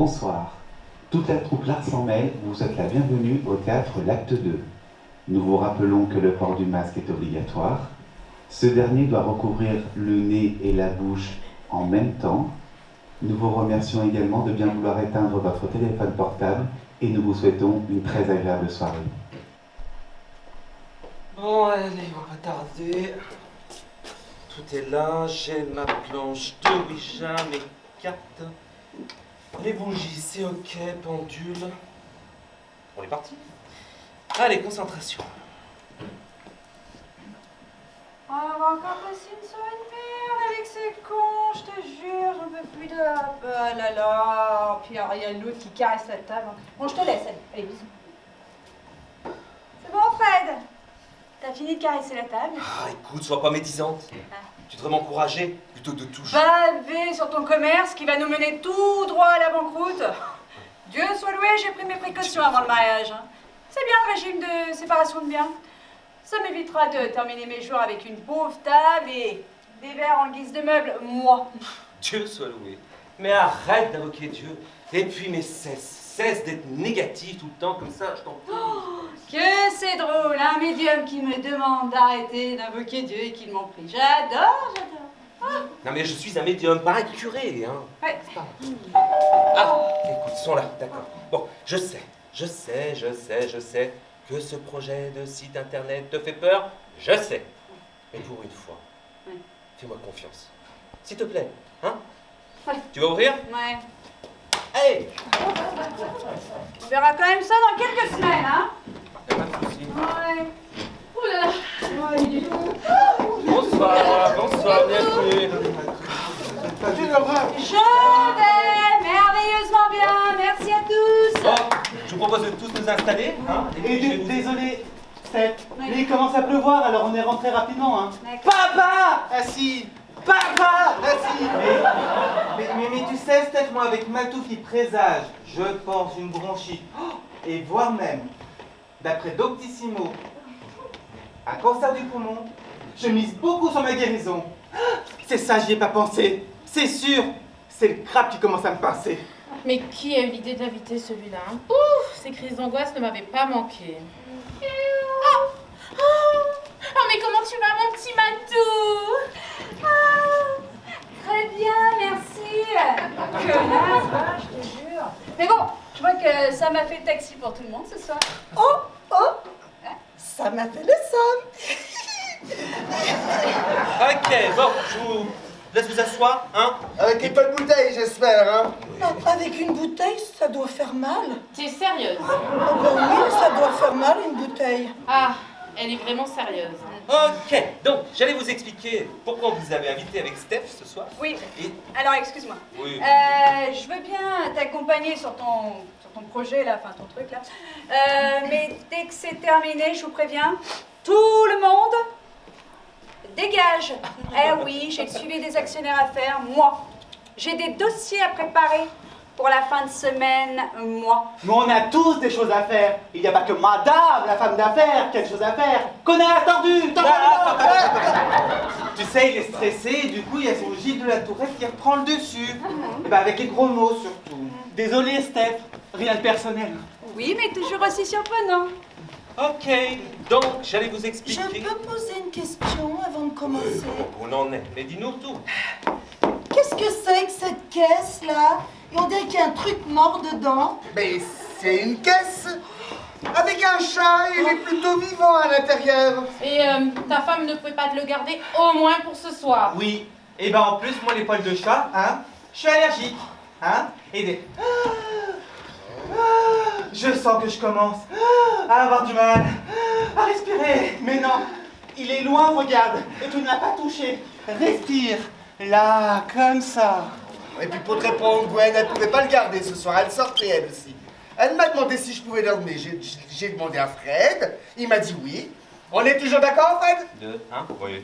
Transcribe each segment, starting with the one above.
Bonsoir. Toute la troupe L'Art s'en mêle vous souhaite la bienvenue au théâtre L'Acte 2. Nous vous rappelons que le port du masque est obligatoire. Ce dernier doit recouvrir le nez et la bouche en même temps. Nous vous remercions également de bien vouloir éteindre votre téléphone portable et nous vous souhaitons une très agréable soirée. Bon, allez, on va pas tarder. Tout est là, j'ai ma planche de Ouija, mes cartes. Les bougies, c'est ok, pendule. On est parti. Allez, concentration. Oh, on va encore passer une soirée de merde avec ces cons, je te jure, j'en peux plus de... Ah là là, puis alors il y a l'autre qui caresse la table. Bon, je te laisse, allez, bisous. C'est bon, Fred? T'as fini de caresser la table? Ah, écoute, sois pas médisante. Tu devrais m'encourager plutôt que de toucher. Baver sur ton commerce qui va nous mener tout droit à la banqueroute. Dieu soit loué, j'ai pris mes précautions avant le mariage. C'est bien le régime de séparation de biens. Ça m'évitera de terminer mes jours avec une pauvre table et des verres en guise de meubles, moi. Dieu soit loué. Mais arrête d'invoquer Dieu. Et puis, mais cesse d'être négatif tout le temps comme ça, je t'en prie. Oh, que c'est drôle, un médium qui me demande d'arrêter d'invoquer Dieu et qu'il m'en prie. J'adore. Ah. Non mais je suis un médium, pas un curé, hein. Ouais. Ah, écoute, ils sont là, d'accord. Bon, je sais que ce projet de site internet te fait peur, je sais. Mais pour une fois, fais-moi confiance. S'il te plaît, hein? Ouais. Tu vas ouvrir? Ouais. Allez! On verra quand même ça dans quelques semaines, hein? Pas de soucis. Ouais. Ouh là là. Ouais, il est où? Bonsoir, bienvenue. Je vais merveilleusement bien, merci à tous. Bon, je vous propose de tous nous installer, hein? Et puis je vais vous- désolé, Steph, Oui. il commence à pleuvoir, alors on est rentré rapidement, hein. D'accord. Papa! Assis! Papa! Assis! Mais tu sais, Steph, moi, avec ma toux qui présage, je pense une bronchite, et voire même, d'après Doctissimo, un cancer du poumon, je mise beaucoup sur ma guérison. C'est ça, j'y ai pas pensé. C'est sûr, c'est le crabe qui commence à me pincer. Mais qui a eu l'idée d'inviter celui-là, hein? Ouf, ces crises d'angoisse ne m'avaient pas manqué. Oh, mais comment tu vas, mon petit Matou? Très bien, merci. Connasse, va, je te jure. Mais bon, je vois que ça m'a fait taxi pour tout le monde ce soir. Ça m'a fait le somme. Ok, bon, je vous laisse vous asseoir, hein? Avec une bonne bouteille, j'espère, hein? Avec une bouteille, ça doit faire mal. T'es sérieuse? Oh ben oui, ça doit faire mal une bouteille. Ah, elle est vraiment sérieuse. Ok, donc j'allais vous expliquer pourquoi on vous avait invité avec Steph ce soir. Oui, Et alors excuse-moi. oui. Je veux bien t'accompagner sur ton projet là, enfin ton truc là. Mais dès que c'est terminé, je vous préviens, tout le monde dégage. Eh oui, j'ai le suivi des actionnaires à faire, moi. J'ai des dossiers à préparer pour la fin de semaine, moi. Mais on a tous des choses à faire. Il n'y a pas que madame, la femme d'affaires, qui a des choses à faire. Connard tordu! Tu sais, il est stressé, et du coup, il y a son Gilles de la Tourette qui reprend le dessus. Et ben, avec les gros mots, surtout. Désolé, Steph, rien de personnel. Oui, mais toujours aussi surprenant. Ok, donc j'allais vous Je expliquer. peux poser une question avant de commencer? Où l'on est, mais dis-nous tout. Qu'est-ce que c'est que cette caisse-là? Et on dirait qu'il y a un truc mort dedans. Mais c'est une caisse avec un chat, il est plutôt vivant à l'intérieur. Et ta femme ne pouvait pas te le garder au moins pour ce soir? Oui, et ben en plus, moi, les poils de chat, hein, je suis allergique. Hein, et des... Je sens que je commence à avoir du mal à respirer. Mais non, il est loin, regarde, et tu ne l'as pas touché. Respire, là, comme ça. Et puis pour te répondre, Gwen, elle pouvait pas le garder ce soir, elle sortait elle aussi. Elle m'a demandé si je pouvais l'emmener. J'ai demandé à Fred, il m'a dit oui. On est toujours d'accord, Fred? Deux, hein? Oui.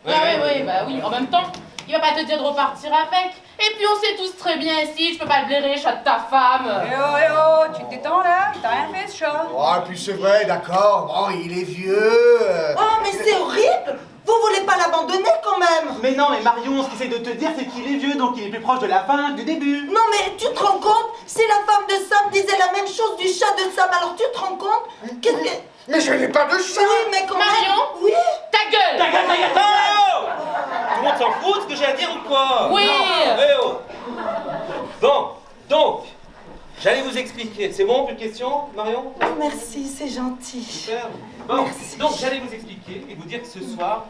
Oui, en même temps, il va pas te dire de repartir avec. Et puis on sait tous très bien ici, je peux pas le blairer, chat de ta femme. Eh oh, tu te détends là? T'as rien fait ce chat? Oh, puis c'est vrai, d'accord, bon, il est vieux. Oh, mais c'est horrible! Vous vous voulez pas l'abandonner quand même? Mais non, mais Marion, ce qu'il essaie de te dire, c'est qu'il est vieux, donc il est plus proche de la fin que du début. Non mais tu te rends compte? Si la femme de Sam disait la même chose du chat de Sam, alors tu te rends compte? Qu'est-ce que... Mais je n'ai pas de chat. Oui, mais quand Marion? même... Oui. Ta gueule! Ta gueule, ta gueule! Oh! Tout le monde s'en fout de ce que j'ai à dire ou quoi? Oui. Non. Eh oh. Bon, donc, j'allais vous expliquer. C'est bon, plus de questions, Marion? Oh, merci, c'est gentil. Super. Bon, Merci. donc j'allais vous expliquer et vous dire que ce soir,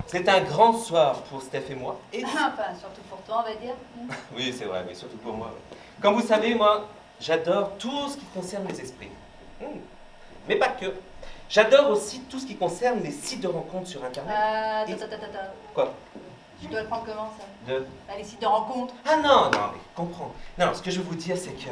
c'est un grand soir pour Steph et moi. Et... Enfin, surtout pour toi, on va dire. Oui, c'est vrai, mais surtout pour moi. Comme vous savez, moi, j'adore tout ce qui concerne les esprits. Mais pas que. J'adore aussi tout ce qui concerne les sites de rencontres sur Internet. Attends. Quoi? Je dois le prendre comment, ça? De... Les sites de rencontres. Ah non, non, mais comprends. Non, ce que je veux vous dire, c'est que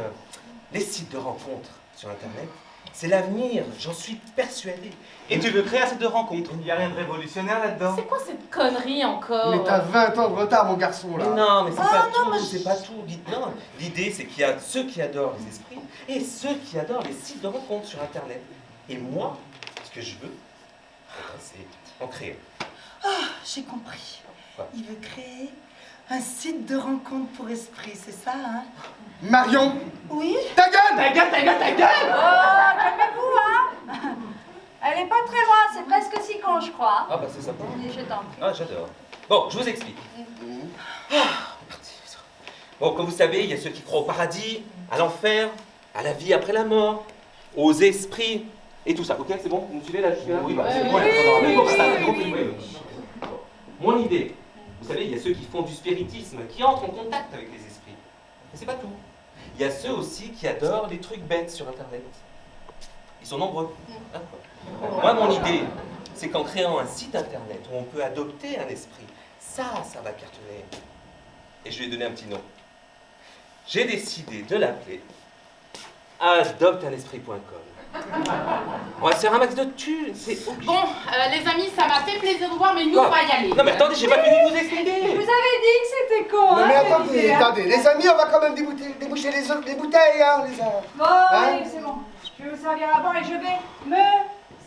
les sites de rencontres sur Internet, c'est l'avenir, j'en suis persuadé. Et tu veux créer un site de rencontre. Il n'y a rien de révolutionnaire là-dedans. C'est quoi cette connerie encore? Mais t'as 20 ans de retard, mon garçon, Mais là. non, mais c'est Ah, pas non, tout, mais c'est pas tout. Non, l'idée, c'est qu'il y a ceux qui adorent les esprits et ceux qui adorent les sites de rencontres sur Internet. Et moi, ce que je veux, c'est en créer. Ah, j'ai compris. Quoi? Il veut créer un site de rencontre pour esprit, c'est ça, hein? Marion, Oui? ta gueule. Ta gueule, ta gueule, ta gueule! Oh, calmez-vous, hein! Elle est pas très loin, c'est presque 6 ans, je crois. Ah bah c'est sympa. Et je t'en prie. Ah, j'adore. Bon, je vous explique. Parti. Bon, comme vous savez, il y a ceux qui croient au paradis, à l'enfer, à la vie après la mort, aux esprits, et tout ça. Ok, c'est bon? Vous me suivez là jusque-là? Oui, bah, c'est bon. Mon idée, vous savez, il y a ceux qui font du spiritisme, qui entrent en contact avec les esprits. Mais c'est pas tout. Il y a ceux aussi qui adorent les trucs bêtes sur Internet. Ils sont nombreux. Hein? Moi, mon idée, c'est qu'en créant un site Internet où on peut adopter un esprit, ça va cartonner. Et je lui ai donné un petit nom. J'ai décidé de l'appeler adopteunesprit.com. On va se faire un max de thunes, c'est obligé. Bon, les amis, ça m'a fait plaisir de vous voir, mais nous, Quoi? on va y aller. Non mais attendez, j'ai pas fini de vous Je expliquer. vous avais dit que c'était con, Non, hein, mais cette attendez, idée, hein. attendez. Les amis, on va quand même déboucher les bouteilles, hein, les amis. Bon, allez, c'est bon. Je vais vous servir à boire et je vais me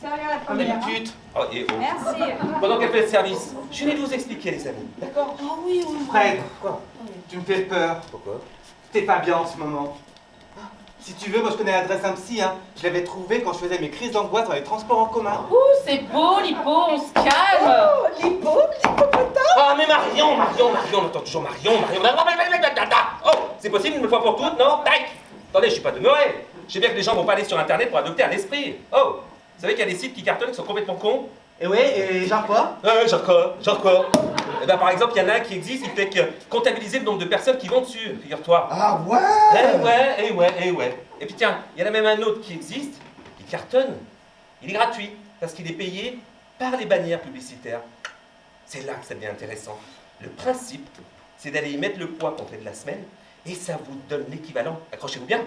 servir la Ah, première. mais hein. pute. Oh, et oh. Merci. Pendant qu'elle fait le service, je venais de vous expliquer les amis. D'accord? Oh oui, oui. Fred, Quoi? tu me fais peur. Pourquoi? T'es pas bien en ce moment. Si tu veux, moi je connais l'adresse d'un psy, hein. Je l'avais trouvé quand je faisais mes crises d'angoisse dans les transports en commun. Ouh, c'est beau, Lipo, on se calme. Oh, l'hippopotame. Ah mais Marion, on entend toujours Marion. Oh, c'est possible une fois pour toutes, non? Tac. Attendez, je suis pas demeuré. Je sais bien que les gens vont pas aller sur Internet pour adopter un esprit. Oh, vous savez qu'il y a des sites qui cartonnent qui sont complètement cons? Et ouais, et genre quoi? Genre quoi? Eh ben, par exemple, il y en a un qui existe, il fait que comptabiliser le nombre de personnes qui vont dessus, figure-toi. Ah ouais. Eh ouais. Et puis tiens, il y en a même un autre qui existe, il cartonne. Il est gratuit, parce qu'il est payé par les bannières publicitaires. C'est là que ça devient intéressant. Le principe, c'est d'aller y mettre le poids qu'on fait de la semaine, et ça vous donne l'équivalent, accrochez-vous bien,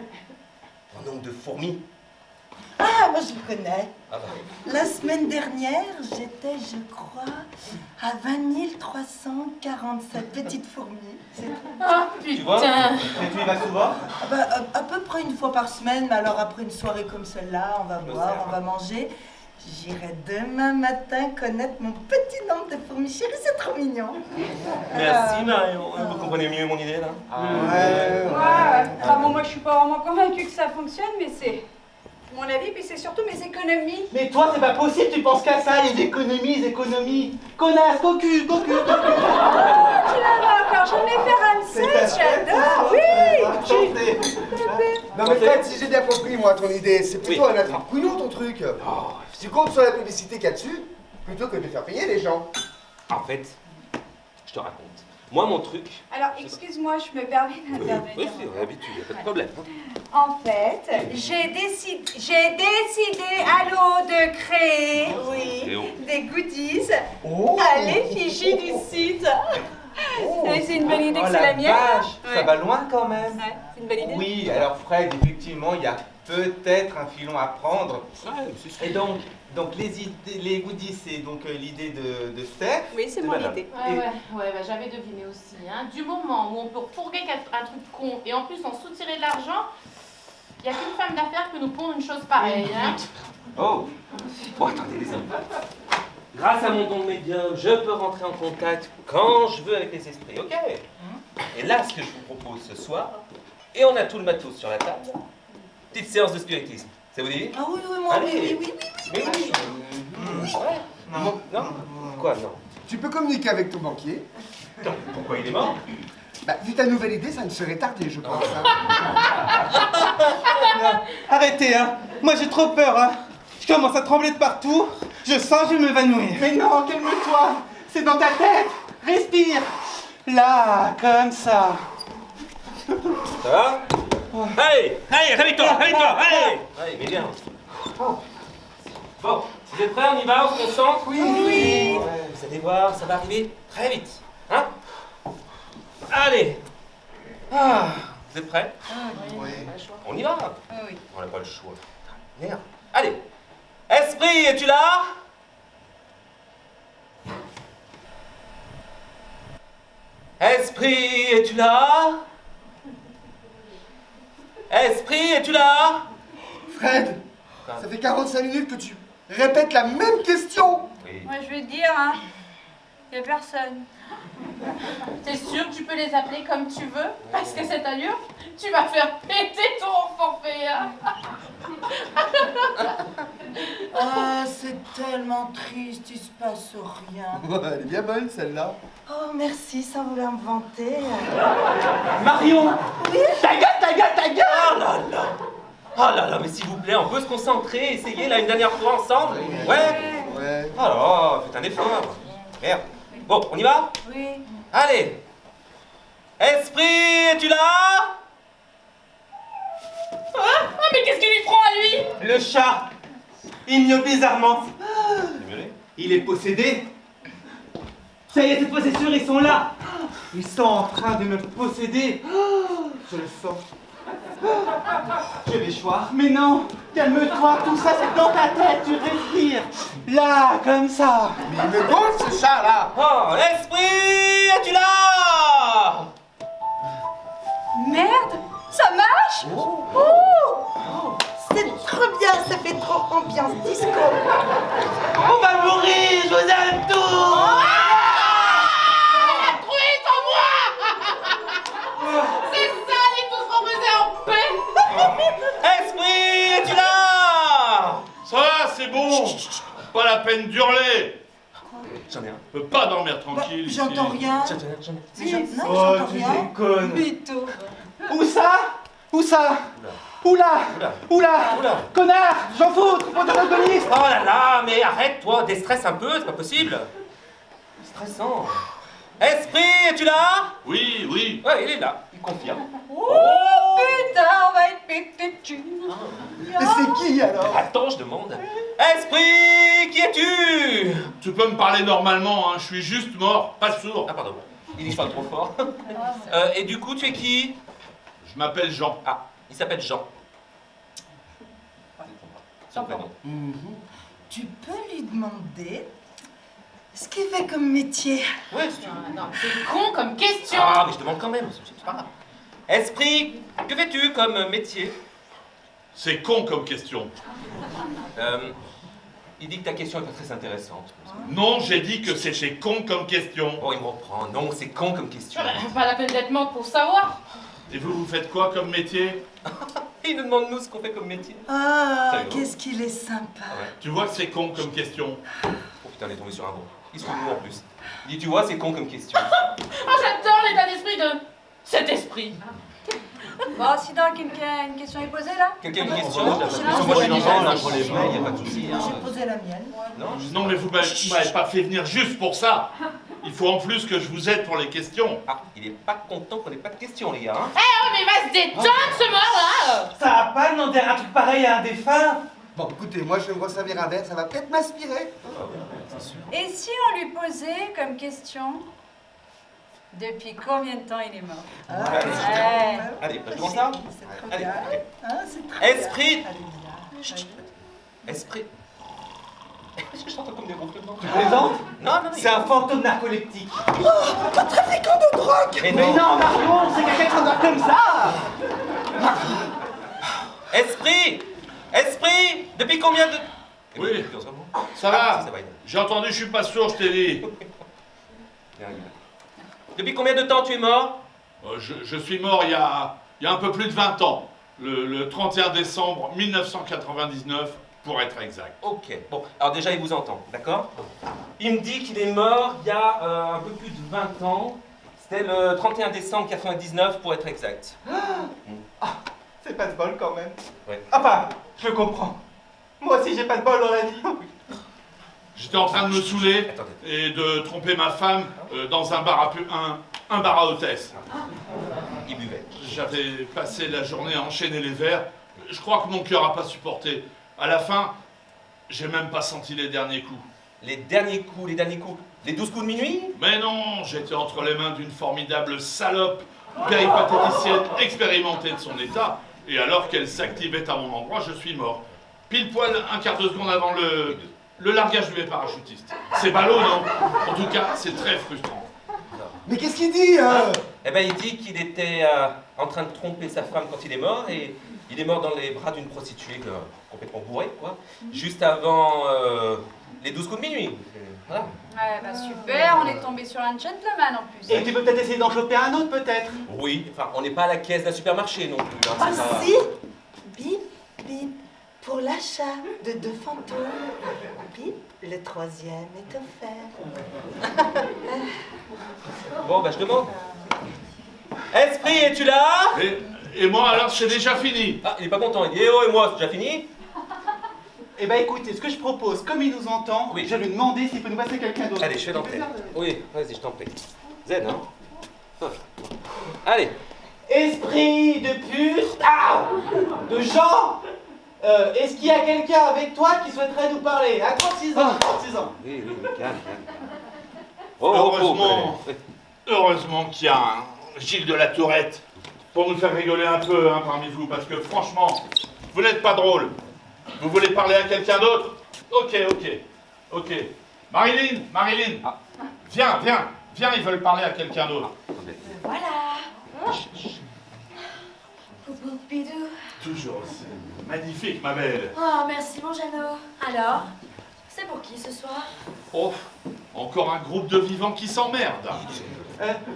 en nombre de fourmis. Ah, moi je connais. Ah bah. La semaine dernière, j'étais, je crois, à 20 347 petites fourmis. C'est tout. Ah, Tu vois? putain. Et tu y vas souvent? Ah bah, à peu près une fois par semaine, mais alors après une soirée comme celle-là, on va boire, on va manger. J'irai demain matin connaître mon petit nombre de fourmis. Chérie, c'est trop mignon. Merci Marion, vous comprenez mieux mon idée là? Ouais. Ah bon, moi je suis pas vraiment convaincue que ça fonctionne, mais c'est mon avis, puis c'est surtout mes économies. Mais toi, c'est pas possible, tu penses qu'à ça, les économies. Connasse, cocu. Tu la vois encore jamais faire un set, j'adore, oui. Non mais Fred, si j'ai bien compris, moi, ton idée, c'est plutôt un attrape-couillon, ton truc. Tu comptes sur la publicité qu'il y a dessus, plutôt que de faire payer les gens. En fait, je te raconte. Moi, mon truc... Alors, excuse-moi, je me permets d'intervenir. Oui, c'est l'habitude, il n'y a pas de problème. En fait, j'ai décidé à l'eau de créer Et oh. des goodies Oh. à l'effigie du site. C'est une bonne idée que c'est la mienne. Vache, ça Ouais. va loin quand même. Ouais, c'est une bonne idée. Oui, alors Fred, effectivement, il y a peut-être un filon à prendre. Et donc les goodies, c'est donc l'idée de Steph. Oui, c'est de mon madame. idée. Ouais, bah, j'avais deviné aussi. Hein. Du moment où on peut refourguer un truc con et en plus en soutirer de l'argent, il n'y a qu'une femme d'affaires qui peut nous pondre une chose pareille. Hein. Oh. Bon, attendez les amis. grâce à mon don de médium, je peux rentrer en contact quand je veux avec les esprits, ok? Et là, ce que je vous propose ce soir, et on a tout le matos sur la table, petite séance de spiritisme. Ça vous dit? Ah oui, oui, moi, Allez. oui. Oui. Ouais. Non. Quoi, non? Tu peux communiquer avec ton banquier. Non, pourquoi il est mort? Bah, vu ta nouvelle idée, ça ne serait tardé, je pense. hein. Arrêtez, hein. Moi, j'ai trop peur, hein. Je commence à trembler de partout. Je sens que je vais m'évanouir. Mais non, calme-toi. C'est dans ta tête. Respire. Là, comme ça. Ça va? Allez, réveille-toi, allez! Allez, mais bien. Bon, vous êtes prêts, on y va, on se concentre? Oui. Ouais, vous allez voir, ça va arriver très vite. Hein? Allez! Vous êtes prêts? On y va? Oui. On n'a pas le choix. Merde. Allez! Esprit, es-tu là? Esprit, es-tu là? Esprit, es-tu là? Fred, ça fait 45 minutes que tu répètes la même question. Oui. Moi, je vais te dire, hein, y a personne. T'es sûr que tu peux les appeler comme tu veux? Parce que cette allure, tu vas faire péter ton forfait. Hein. Ah, c'est tellement triste, il se passe rien. Ouais, elle est bien bonne celle-là. Oh, merci, ça voulait me vanter. Marion. Oui. Ta gueule. Oh là là, mais s'il vous plaît, on peut se concentrer, essayer là une dernière fois ensemble? Ouais? Ouais. Oh là là, faites un effort. Merde. Bon, on y va? Oui. Allez! Esprit, es-tu là? Ah, mais qu'est-ce qu'ils lui feront à lui? Le chat. Il miaule bizarrement. Désolé. Il est possédé. Ça y est, cette possession, ils sont là. Ils sont en train de me posséder. Je le sens. Je vais choir. Mais non, calme-toi, tout ça c'est dans ta tête, tu respires. Là, comme ça. Mais il me gonfle ce chat-là. Oh, esprit, es-tu là? Merde, ça marche? Oh, c'est trop bien, ça fait trop ambiance disco. On va mourir, je vous aime tous. La truite en moi! C'est ça, les tous reposer en paix! Esprit, es-tu là? Ça va, c'est bon. Pas la peine d'hurler. J'en ai un. Je peux pas dormir tranquille. ici. J'entends rien. J'en ai un. Mais non, Oh, j'entends tu rien. déconnes. Mytho. Où ça? Oula. Oula. Connard, j'en foutre, protagoniste. Oh là là, mais arrête-toi, déstresse un peu, c'est pas possible. Stressant. Esprit, es-tu là? Oui. Ouais, il est là, il confirme. Oh putain, on va être pété dessus. Mais c'est qui alors? Attends, je demande. Esprit, qui es-tu? Tu peux me parler normalement, hein. Je suis juste mort, pas sourd. Ah pardon, il dit que je parle trop fort. Et du coup, tu es qui? Je m'appelle Jean. Ah, il s'appelle Jean. Son prénom. Tu peux lui demander ce qu'il fait comme métier. Ouais, si tu veux. Ah, non, c'est con comme question! Ah, mais je demande quand même, c'est pas grave. Esprit, que fais-tu comme métier? C'est con comme question. Il dit que ta question est pas très intéressante. Non, j'ai dit que c'était con comme question. Oh, il me reprend. Non, c'est con comme question. Pas la peine d'être morte pour savoir! Et vous faites quoi comme métier? Il nous demande nous ce qu'on fait comme métier. Ah, Salut. qu'est-ce qu'il est sympa. Ouais. Tu vois que c'est con comme question. Oh putain, on est tombé sur un bon. Il se fout de nous en plus. Il dit, tu vois, c'est con comme question. Oh, j'adore l'état d'esprit de cet esprit! Bon, si donc une question est posée là? Quelqu'un a une question? non, Moi, non, je suis non, dans non, entre les mains, il n'y a pas de souci. Hein. J'ai posé la mienne. Non, Non, mais vous m'avez pas fait venir juste pour ça. Il faut en plus que je vous aide pour les questions. Ah, il est pas content qu'on ait pas de questions, les gars. Hein. Oh, mais va se détendre, ce mort-là! Ça va pas demander un truc pareil à un défunt? Bon, écoutez, moi je vais me resservir un verre, ça va peut-être m'inspirer. Et si on lui posait comme question depuis combien de temps il est mort? Ouais. Allez, je commence là. C'est trop Allez, bien. ok. Ah, c'est très Esprit. bien. Allez, viens. Esprit. Est-ce que je t'entends comme des ronflements? Tu plaisantes? Non, non, C'est un fantôme narcoleptique. Un trafiquant de drogue. Mais Mais non, Marion, c'est quelqu'un qui s'endort comme ça. Esprit! Esprit! Depuis combien de Oui. On se revoit. Ça Ah, va ça va, il va. J'ai entendu, je suis pas sourd, je t'ai dit. Bien, il va. Depuis combien de temps tu es mort? Je suis mort il y a un peu plus de 20 ans. Le 31 décembre 1999, pour être exact. Ok, bon, alors déjà il vous entend, d'accord? Il me dit qu'il est mort il y a un peu plus de 20 ans. C'était le 31 décembre 99 pour être exact. C'est pas de bol quand même. Ouais. Enfin, je le comprends. Moi aussi j'ai pas de bol dans la vie. J'étais en train de me saouler Attendez. et de tromper ma femme dans un bar à hôtesse. Il buvait. J'avais passé la journée à enchaîner les verres. Je crois que mon cœur a pas supporté. À la fin, j'ai même pas senti les derniers coups. Les derniers coups, les 12 coups de minuit? Mais non, j'étais entre les mains d'une formidable salope, péripatéticienne expérimentée de son état, et alors qu'elle s'activait à mon endroit, je suis mort. Pile poil un quart de seconde avant le largage du parachutiste. C'est ballot, non? En tout cas, c'est très frustrant. Mais qu'est-ce qu'il dit Eh ben il dit qu'il était en train de tromper sa femme quand il est mort, et il est mort dans les bras d'une prostituée complètement bourrée, quoi, juste avant les 12 coups de minuit. Voilà. Ouais, bah super, on est tombé sur un gentleman en plus. Et tu peux peut-être essayer d'en choper un autre peut-être. Oui, enfin, on n'est pas à la caisse d'un supermarché non plus. Hein, Ah c'est pas- si. Bip, bip, pour l'achat de 2 fantômes. Bip, le 3e est offert. Bon, bah je demande. Esprit, es-tu là? Et moi, alors, c'est déjà fini. Ah, il est pas content, il dit, eh oh, et moi, c'est déjà fini? Eh ben écoutez, ce que je propose, comme il nous entend, Oui. je vais lui demander s'il peut nous passer quelqu'un d'autre. Allez, je fais l'entrée. Oui, vas-y, je t'en prie. Zen, hein? Ah. Allez. Esprit de pur... Ah de Jean est-ce qu'il y a quelqu'un avec toi qui souhaiterait nous parler? À 36 ans, 36 ans. Oui, calme. Oh, Heureusement qu'il y a un Gilles de la Tourette pour nous faire rigoler un peu parmi vous, parce que franchement, vous n'êtes pas drôle. Vous voulez parler à quelqu'un d'autre? Ok. Marilyn, viens, ils veulent parler à quelqu'un d'autre. Voilà. Poupou Bidou. Toujours aussi magnifique, ma belle. Oh, merci mon Jeannot. Alors, c'est pour qui ce soir? Oh, encore un groupe de vivants qui s'emmerdent.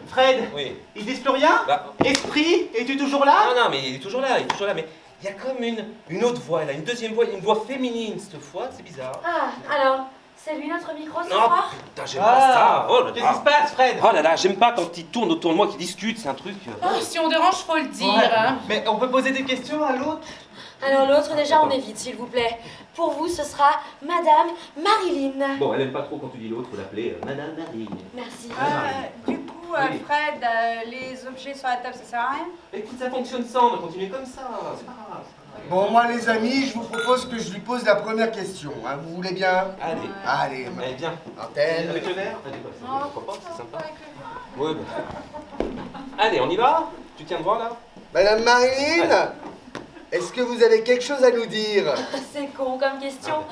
Fred, Oui. ils disent plus rien? Bah. Esprit, es-tu toujours là? Non, mais il est toujours là, mais il y a comme une autre voix, là, une deuxième voix, une voix féminine cette fois, c'est bizarre. Ah, alors, c'est lui notre micro ce Non, soir? putain, j'aime pas ça. Oh là Qu'est-ce qui se là. passe, Fred? Oh là là, j'aime pas quand ils tournent autour de moi, qu'ils discutent, c'est un truc. Oh, si on dérange, faut le dire. Ouais. Hein. Mais on peut poser des questions à l'autre? Alors l'autre, déjà, on évite, s'il vous plaît. Pour vous, ce sera Madame Marilyn. Bon, elle aime pas trop quand tu dis l'autre, faut l'appeler Madame Marie. Merci. Du coup, Oui. Fred, les objets sur la table, ça sert à rien? Écoute, ça fonctionne sans, on va continuer comme ça, c'est pas grave. Bon, moi, les amis, je vous propose que je lui pose la première question. Hein. Vous voulez bien? Allez, Allez, allez, viens. antenne. Avec le verre? Allez, quoi, Non, pourquoi pas, c'est sympa. avec le- Ouais, bah. Allez, on y va? Tu tiens devant là? Madame Marilyn, est-ce que vous avez quelque chose à nous dire? C'est con comme question.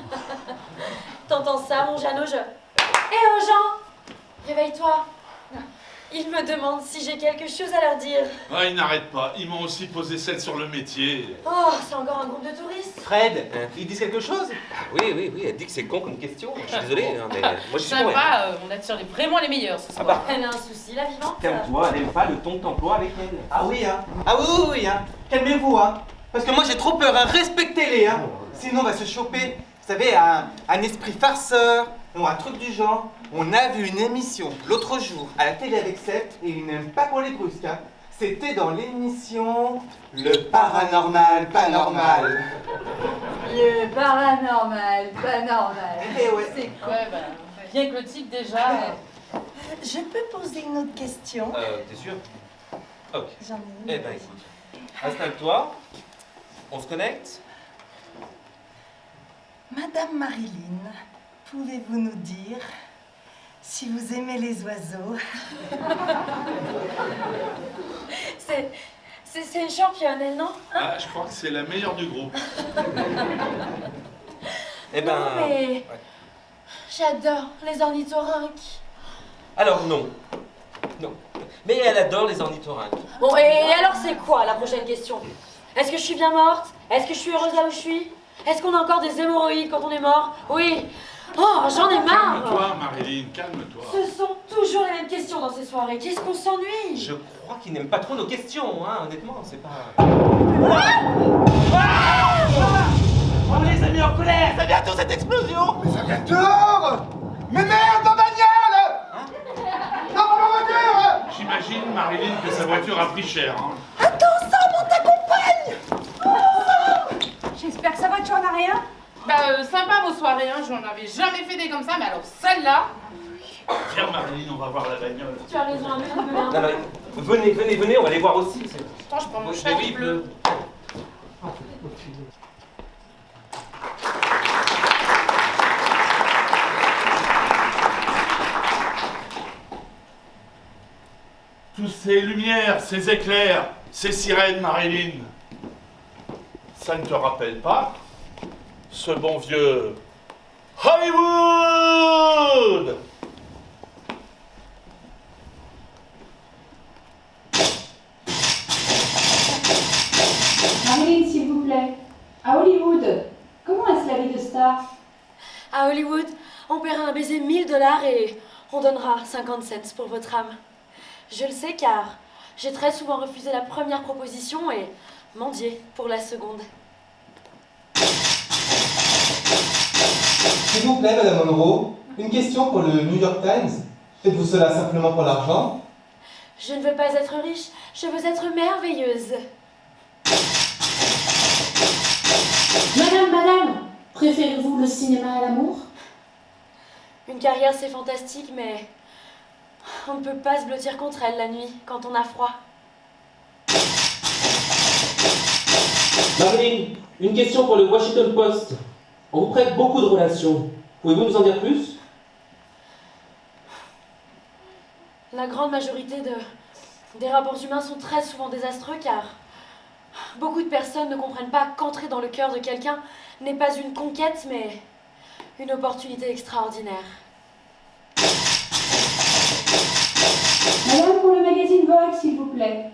T'entends ça, mon Jeannot, Eh oh, Jean! Réveille-toi. Ils me demandent si j'ai quelque chose à leur dire. Ah, ils n'arrêtent pas. Ils m'ont aussi posé celle sur le métier. Oh, c'est encore un groupe de touristes. Fred, ils disent quelque chose? Oui, elle dit que c'est con comme question. Je suis désolé, hein, mais moi je suis pour elle. Sympa, on attire vraiment les meilleurs ce soir. bah. Elle a un souci, la vivante. Calme-toi, elle aime pas le ton que t'emploies avec elle. Ah oui, hein. Ah oui, hein. Calmez-vous, hein. Parce que moi j'ai trop peur, hein. Respectez-les, hein. Sinon on va se choper, vous savez, un esprit farceur, ou un truc du genre. On a vu une émission l'autre jour à la télé avec Seth et il n'aime pas qu'on les brusque, hein. C'était dans l'émission Le Paranormal, pas normal. Le paranormal, pas normal. Eh ouais. C'est quoi? Ouais, bah, rien que le titre déjà. Je peux poser une autre question? T'es sûr? Ok. J'en ai une. Eh ben écoute, installe-toi, on se connecte. Madame Marilyn, pouvez-vous nous dire si vous aimez les oiseaux? C'est une championne, elle, non? Ah, je crois que c'est la meilleure du groupe. Eh ben. Non, mais ouais. j'adore les ornithorynques. Alors non. Non. Mais elle adore les ornithorynques. Bon, et alors c'est quoi la prochaine question? Est-ce que je suis bien morte? Est-ce que je suis heureuse là où je suis? Est-ce qu'on a encore des hémorroïdes quand on est mort? Oui. Oh, j'en ai marre. Calme-toi, Marilyn, calme-toi. Ce sont toujours les mêmes questions dans ces soirées. Qu'est-ce qu'on s'ennuie? Je crois qu'il n'aime pas trop nos questions, hein, honnêtement, c'est pas... On les a mis en colère, c'est bientôt cette explosion. Mais ça vient dehors. Mais merde, ma bagnole. Non, ma voiture. J'imagine, Marilyn, que sa voiture a pris cher. Hein. Attends, ça, on t'accompagne. J'espère que sa voiture n'a rien. Bah, sympa vos soirées, hein. J'en avais jamais fait des comme ça, mais alors celle-là. Viens, Marilyn, on va voir la bagnole. Tu as raison, un peu de Non, mais venez, on va les voir aussi. Attends, je prends mon Oui, chat oui, bleu. Tous ces lumières, ces éclairs, ces sirènes, Marilyn. Ça ne te rappelle pas ce bon vieux Hollywood? Marilyn, s'il vous plaît. À Hollywood, comment est-ce la vie de star? À Hollywood, on paiera un baiser $1000 et on donnera 50 cents pour votre âme. Je le sais car j'ai très souvent refusé la première proposition et mendié pour la seconde. S'il vous plaît, Madame Monroe, une question pour le New York Times. Faites-vous cela simplement pour l'argent? Je ne veux pas être riche, je veux être merveilleuse. Madame, préférez-vous le cinéma à l'amour? Une carrière c'est fantastique, mais on ne peut pas se blottir contre elle la nuit quand on a froid. Marilyn, une question pour le Washington Post. On vous prête beaucoup de relations. Pouvez-vous nous en dire plus? La grande majorité des rapports humains sont très souvent désastreux car beaucoup de personnes ne comprennent pas qu'entrer dans le cœur de quelqu'un n'est pas une conquête mais une opportunité extraordinaire. Madame, pour le magazine Vogue, s'il vous plaît.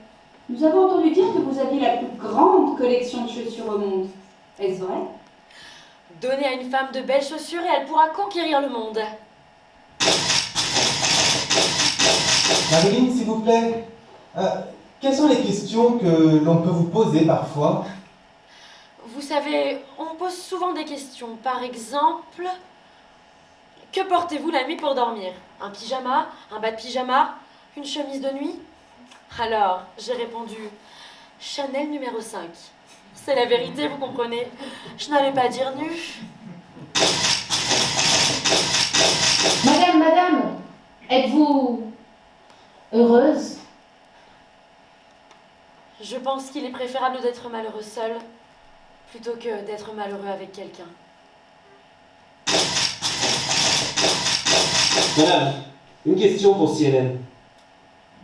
Nous avons entendu dire que vous aviez la plus grande collection de chaussures au monde. Est-ce vrai? Donnez à une femme de belles chaussures et elle pourra conquérir le monde. Marilyn, s'il vous plaît, quelles sont les questions que l'on peut vous poser parfois? Vous savez, on pose souvent des questions. Par exemple, que portez-vous la nuit pour dormir? Un pyjama? Un bas de pyjama? Une chemise de nuit? Alors, j'ai répondu Chanel numéro 5. C'est la vérité, vous comprenez. Je n'allais pas dire nu. Madame, êtes-vous heureuse? Je pense qu'il est préférable d'être malheureux seul plutôt que d'être malheureux avec quelqu'un. Madame, une question pour CNN.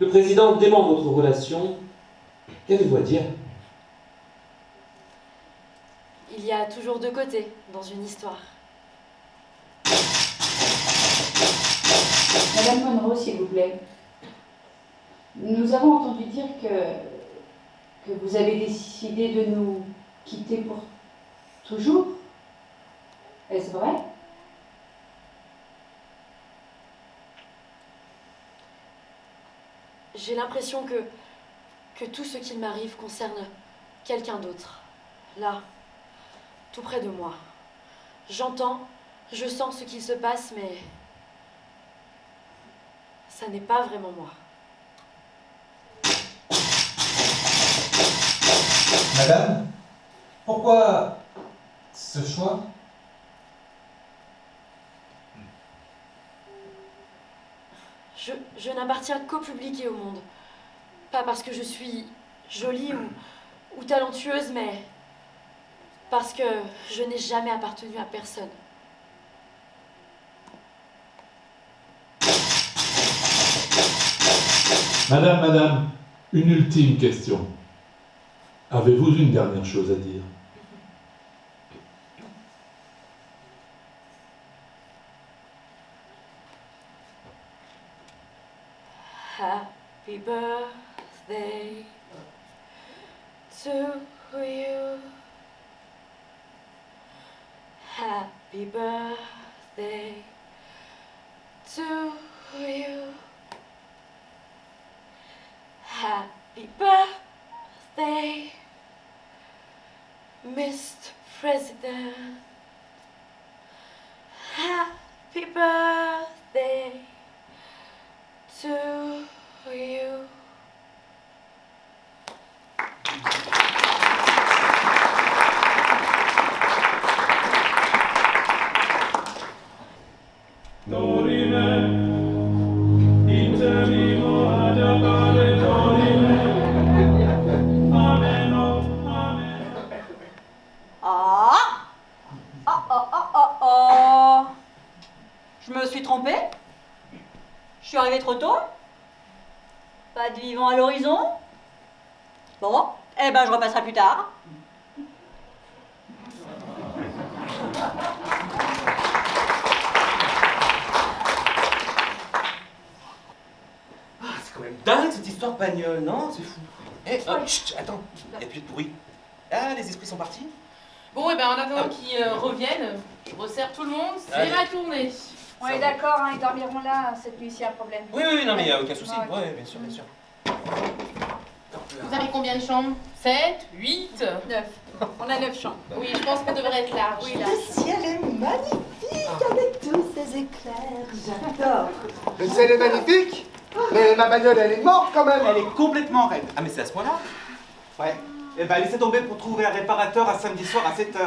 Le président dément votre relation. Qu'avez-vous à dire? Il y a toujours deux côtés dans une histoire. Madame Monroe, s'il vous plaît. Nous avons entendu dire que vous avez décidé de nous quitter pour toujours. Est-ce vrai? J'ai l'impression que tout ce qu'il m'arrive concerne quelqu'un d'autre. Là, tout près de moi. J'entends, je sens ce qu'il se passe, mais ça n'est pas vraiment moi. Madame, pourquoi ce choix? Je n'appartiens qu'au public et au monde. Pas parce que je suis jolie ou talentueuse, mais parce que je n'ai jamais appartenu à personne. Madame, une ultime question. Avez-vous une dernière chose à dire? Happy birthday to you. Happy birthday to you. Happy birthday, Mr. President. Happy birthday to you. Je me suis trompée? Je suis arrivée trop tôt? Pas de vivant à l'horizon? Bon, eh ben je repasserai plus tard. Ah, c'est quand même dingue cette histoire de bagnole, non? C'est fou. Eh, chut, attends, il n'y a plus de bruit. Ah, les esprits sont partis? Bon, et ben en attendant qu'ils reviennent, je resserre tout le monde, c'est Allez. la tournée. On est d'accord, hein, ils dormiront là cette nuit s'il y a un problème. Oui, oui, non, mais il n'y a aucun souci. Ouais. Ouais, bien sûr, bien sûr. Vous avez combien de chambres? 7, 8? 9. On a 9 chambres. Oui, je pense qu'on devrait être large. Oui, là. Le ciel est magnifique avec tous ces éclairs. J'adore. Le ciel est magnifique, mais ma bagnole, elle est morte quand même. Elle est complètement raide. Ah, mais c'est à ce point-là? Ouais. Eh ben, laissez tomber pour trouver un réparateur un samedi soir à 7h.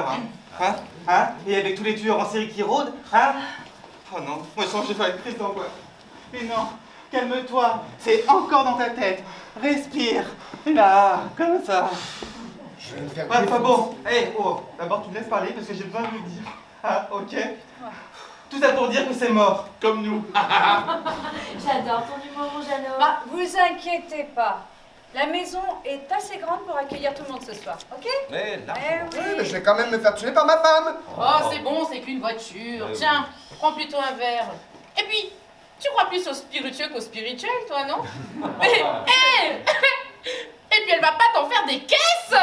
Hein? Et avec tous les tueurs en série qui rôdent, hein? Oh non, moi je sens que j'ai fait une crise d'angoisse. Mais non, calme-toi, c'est encore dans ta tête. Respire. Là, comme ça. Je vais me faire Enfin bon, d'abord tu me laisses parler parce que j'ai besoin de le dire. Ah, ok. Tout ça pour dire que c'est mort. Comme nous. J'adore ton humour, Jeannot. Bah, vous inquiétez pas. La maison est assez grande pour accueillir tout le monde ce soir, ok? Ouais, là. Eh Oui, oui. mais je vais quand même me faire tuer par ma femme. Oh, c'est bon, c'est qu'une voiture. Ouais, Tiens, prends plutôt un verre. Et puis, tu crois plus au spiritueux qu'au spirituel, toi, non? Mais, hé Et puis, elle va pas t'en faire des caisses.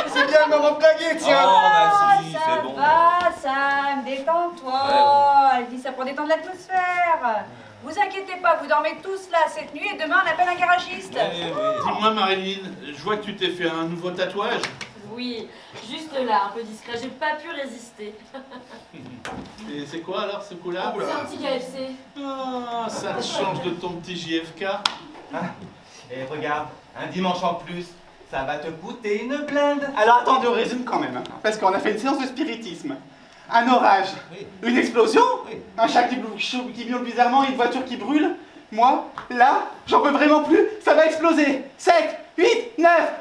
C'est bien le moment de blaguer, tiens. Oh, vas-y, ça c'est bon. va, Sam, détends-toi. Ouais, Elle dit ça pour détendre l'atmosphère. Vous inquiétez pas, vous dormez tous là cette nuit et demain on appelle un garagiste. Dis-moi, Marilyn, je vois que tu t'es fait un nouveau tatouage. Oui, juste là, un peu discret, j'ai pas pu résister. Et c'est quoi alors ce coup-là? C'est un petit KFC. Ah, ça te change de ton petit JFK. Et regarde, un dimanche en plus, ça va te coûter une blinde. Alors attendez, on résume quand même, hein, parce qu'on a fait une séance de spiritisme. Un orage, Oui. une explosion, Oui. un chat qui miaule bizarrement, une voiture qui brûle. Moi, là, j'en peux vraiment plus, ça va exploser. 7, 8, 9,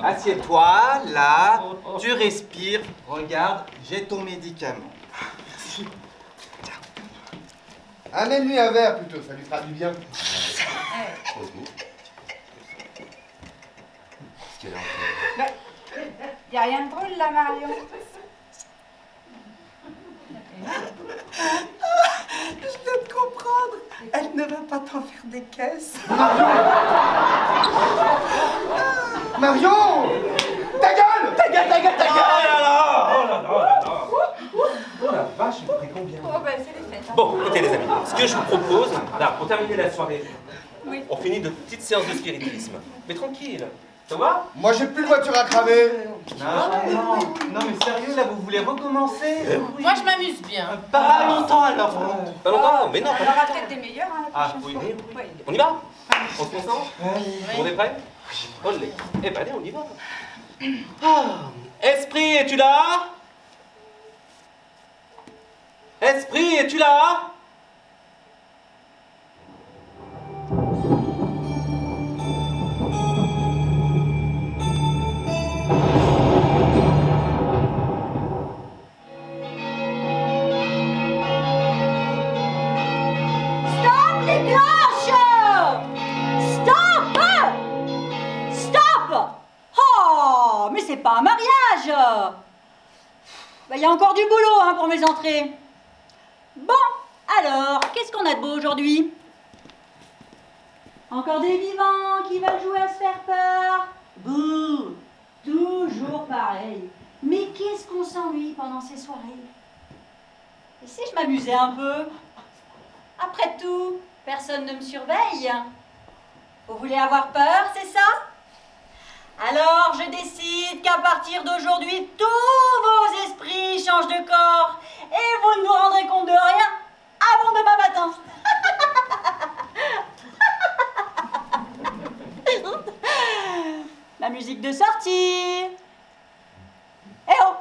Assieds-toi, là, tu respires. Regarde, j'ai ton médicament. Amène-lui un verre plutôt, ça lui fera du bien. Y a rien de drôle là, Marion? Je dois te comprendre. Elle ne va pas t'en faire des caisses. Marion, ta gueule. Ta gueule, ta gueule, ta gueule. Oh la vache, il pris combien? Oh bah c'est les fêtes. Hein. Bon, écoutez les amis, ce que je vous propose, là, pour terminer la soirée, Oui. on finit de petites séances de spiritisme. Mais tranquille, ça va? Moi j'ai plus de voiture à cramer. Non, mais sérieux, là, vous voulez recommencer? Moi, je m'amuse bien. Pas longtemps alors. Pas longtemps, mais non. On aura peut-être des meilleurs hein, la Ah, prochaine oui. fois. Oui. On y va? On se concentre? On est prêts? Olé. Eh ben allez, on y va. Ah. Esprit, es-tu là? Esprit, es-tu là? Stop les cloches! Stop! Stop! Oh, mais c'est pas un mariage! Bah, y a encore du boulot hein, pour mes entrées. Bon, alors, qu'est-ce qu'on a de beau aujourd'hui? Encore des vivants qui veulent jouer à se faire peur? Bouh! Toujours pareil. Mais qu'est-ce qu'on s'ennuie pendant ces soirées? Et si je m'amusais un peu? Après tout, personne ne me surveille. Vous voulez avoir peur, c'est ça? Alors je décide qu'à partir d'aujourd'hui, tous vos esprits changent de corps et vous ne vous rendrez compte de rien avant demain matin. La musique de sortie. Eh oh!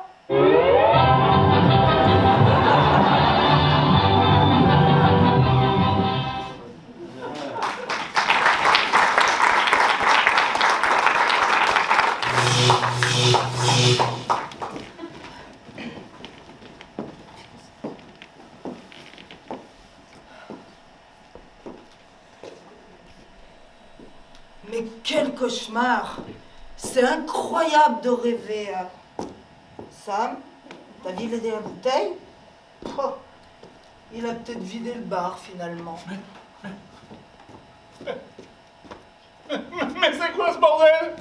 Mais quel cauchemar! C'est incroyable de rêver. Sam, t'as vidé la bouteille? Oh, il a peut-être vidé le bar finalement. Mais c'est quoi ce bordel?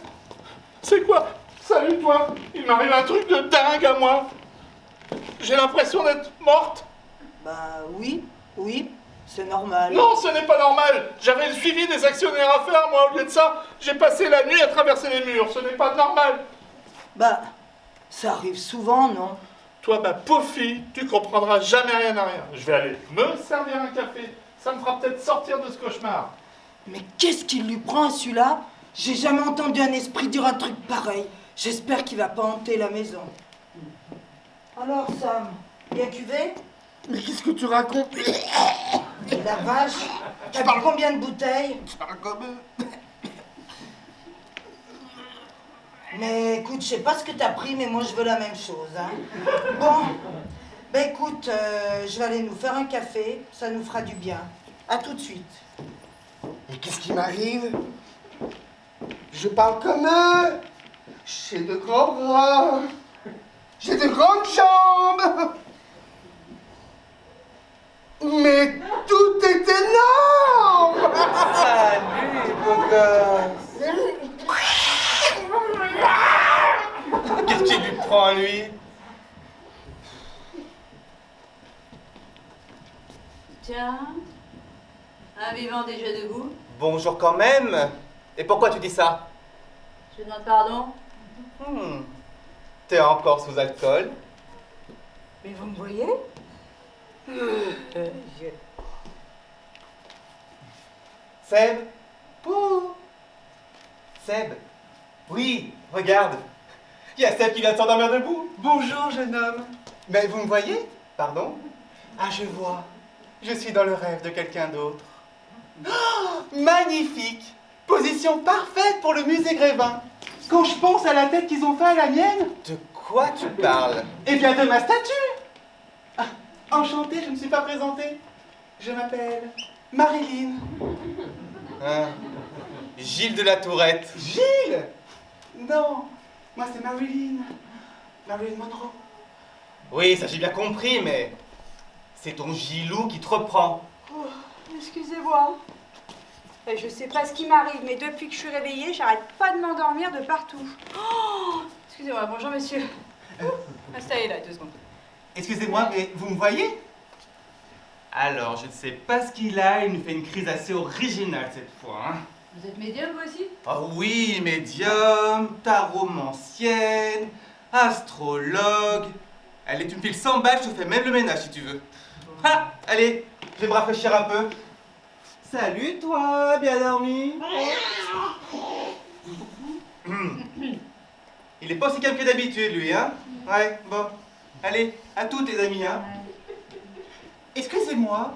C'est quoi? Salut toi, il m'arrive un truc de dingue à moi. J'ai l'impression d'être morte. Bah oui, c'est normal. Non, ce n'est pas normal. J'avais le suivi des actionnaires à faire, moi, au lieu de ça, j'ai passé la nuit à traverser les murs. Ce n'est pas normal. Bah, ça arrive souvent, non? Toi, ma pauvre fille, tu comprendras jamais rien à rien. Je vais aller me servir un café. Ça me fera peut-être sortir de ce cauchemar. Mais qu'est-ce qu'il lui prend à celui-là? J'ai jamais entendu un esprit dire un truc pareil. J'espère qu'il va pas hanter la maison. Alors, Sam, bien cuvé? Mais qu'est-ce que tu racontes? La vache, t'as bu combien de bouteilles? Je parle comme eux. Mais écoute, je sais pas ce que t'as pris, mais moi je veux la même chose. Hein. Bon, bah écoute, je vais aller nous faire un café, ça nous fera du bien. À tout de suite. Mais qu'est-ce qui m'arrive? Je parle comme eux. J'ai de grands bras. J'ai de grandes jambes. Mais tout est énorme. Salut, beau gosse. Qu'est-ce qu'il lui prend, lui? Tiens, un vivant déjà debout. Bonjour quand même. Et pourquoi tu dis ça? Je demande pardon. T'es encore sous alcool? Mais vous me voyez? Seb? Pouh! Seb? Oui, regarde. Il y a Seb qui vient de s'endormir debout. Bonjour, jeune homme. Mais vous me voyez? Pardon? Ah, je vois. Je suis dans le rêve de quelqu'un d'autre. Oh, magnifique! Position parfaite pour le musée Grévin. Quand je pense à la tête qu'ils ont fait à la mienne... De quoi tu parles? Eh bien, de ma statue! Ah, enchanté, je ne me suis pas présentée. Je m'appelle Marilyn. Hein? Gilles de la Tourette. Gilles? Non, moi c'est Marilyn. Marilyn Monroe. Oui, ça j'ai bien compris, mais c'est ton Gilou qui te reprend. Oh, excusez-moi. Je sais pas ce qui m'arrive, mais depuis que je suis réveillée, j'arrête pas de m'endormir de partout. Oh, excusez-moi, bonjour monsieur. Installez là, 2 secondes. Excusez-moi, mais vous me voyez? Alors, je ne sais pas ce qu'il a, il nous fait une crise assez originale cette fois. Hein. Vous êtes médium vous aussi? Ah oui, médium, taromancienne, astrologue. Allez, tu me files 100 balles, je te fais même le ménage si tu veux. Ah, allez, je vais me rafraîchir un peu. Salut toi, bien dormi? Il est pas aussi calme que d'habitude lui, hein? Ouais, bon. Allez, à toutes les amis, hein? Excusez-moi,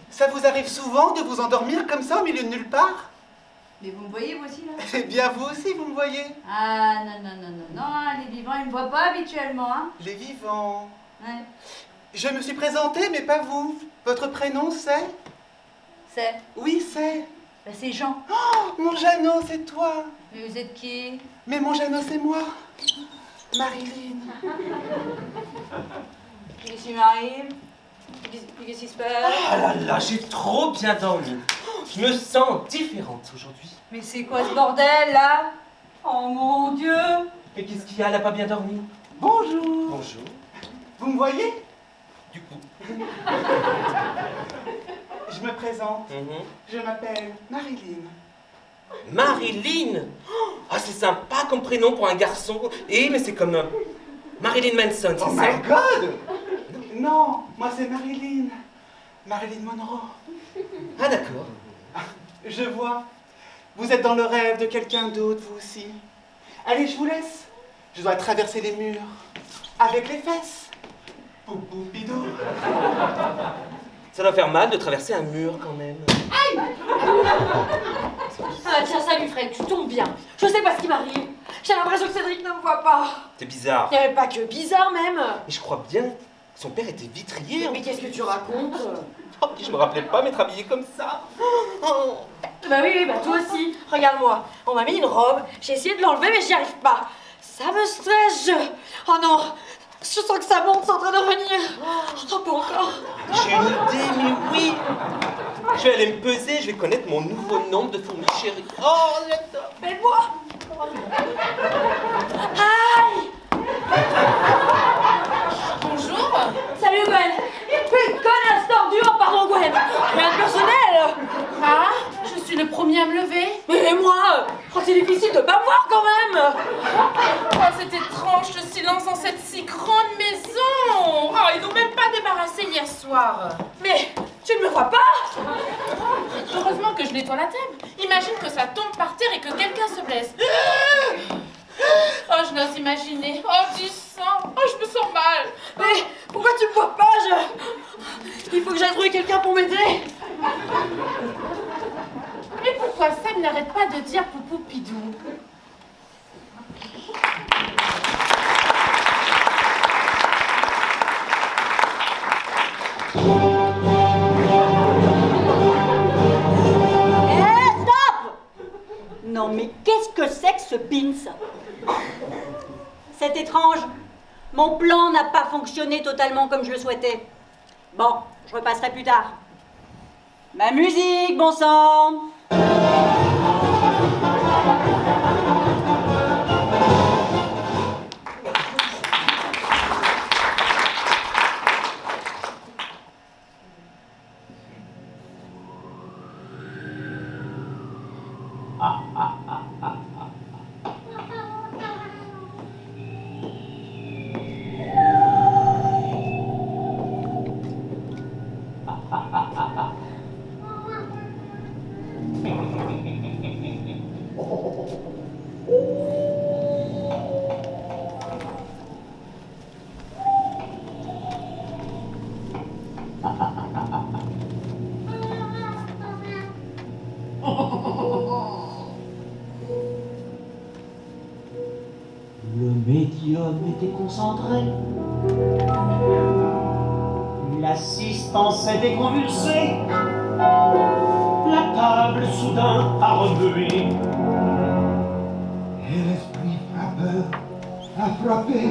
ça vous arrive souvent de vous endormir comme ça au milieu de nulle part? Mais vous me voyez vous aussi là? Eh bien vous aussi vous me voyez? Ah non, les vivants ils me voient pas habituellement, hein? Les vivants? Ouais. Je me suis présenté, mais pas vous. Votre prénom c'est? C'est? Oui, c'est. Bah, c'est Jean. Oh, mon Jeannot, c'est toi. Mais vous êtes qui? Mais mon Jeannot, c'est moi. Marilyn. Qu'est-ce qui m'arrive? Qu'est-ce qui se passe? Ah là là, j'ai trop bien dormi. Je me sens différente aujourd'hui. Mais c'est quoi ce bordel là? Oh mon Dieu! Mais qu'est-ce qu'il y a? Elle a pas bien dormi? Bonjour. Bonjour. Vous me voyez? Du coup. Je me présente. Mhm. Je m'appelle Marilyn. Marilyn. Ah, c'est sympa comme prénom pour un garçon. Eh, mais c'est comme Marilyn Manson, Oh c'est ça? my God! Non, moi c'est Marilyn. Marilyn Monroe. Ah, d'accord. Je vois. Vous êtes dans le rêve de quelqu'un d'autre, vous aussi. Allez, je vous laisse. Je dois traverser les murs. Avec les fesses. Poupou bidou. Ça doit faire mal de traverser un mur quand même. Ah tiens, salut Fred, tu tombes bien. Je sais pas ce qui m'arrive. J'ai l'impression que Cédric ne me voit pas. C'est bizarre. Il n'y avait pas que bizarre même. Et je crois bien que son père était vitrier. Mais qu'est-ce que tu racontes? Oh, je me rappelais pas m'être habillée comme ça. Oh. Bah oui, bah toi aussi. Regarde-moi, on m'a mis une robe, j'ai essayé de l'enlever mais j'y arrive pas. Ça me stresse, Oh non, je sens que ça monte, c'est en train de revenir. Non, pas encore. J'ai une idée, mais oui. Je vais aller me peser, je vais connaître mon nouveau nombre de fourmis chéries. Oh, j'adore. Fais-moi. Aïe. Bonjour. Salut Gwen. Connasse tordue, oh pardon Gwen. Rien de personnel. Ah, je suis le premier à me lever. Mais moi, c'est difficile de pas me voir quand même. Oh, c'est étrange ce silence dans cette si grande maison. Oh, ils n'ont même pas débarrassé hier soir. Mais tu ne me vois pas. Heureusement que je nettoie la table. Imagine que ça tombe par terre et que quelqu'un se blesse. Oh, je n'ose imaginer. Oh, du sang. Oh, je me sens mal. Mais pourquoi tu me vois pas? Il faut que j'aille trouver quelqu'un pour m'aider. Mais pourquoi Sam n'arrête pas de dire poupou pidou? Stop! Non mais qu'est-ce que c'est que ce pins? C'est étrange. Mon plan n'a pas fonctionné totalement comme je le souhaitais. Bon, je repasserai plus tard. Ma musique, bon sang! Le médium était concentré. L'assistance était convulsée. La table soudain a remué. Et l'esprit frappeur a frappé.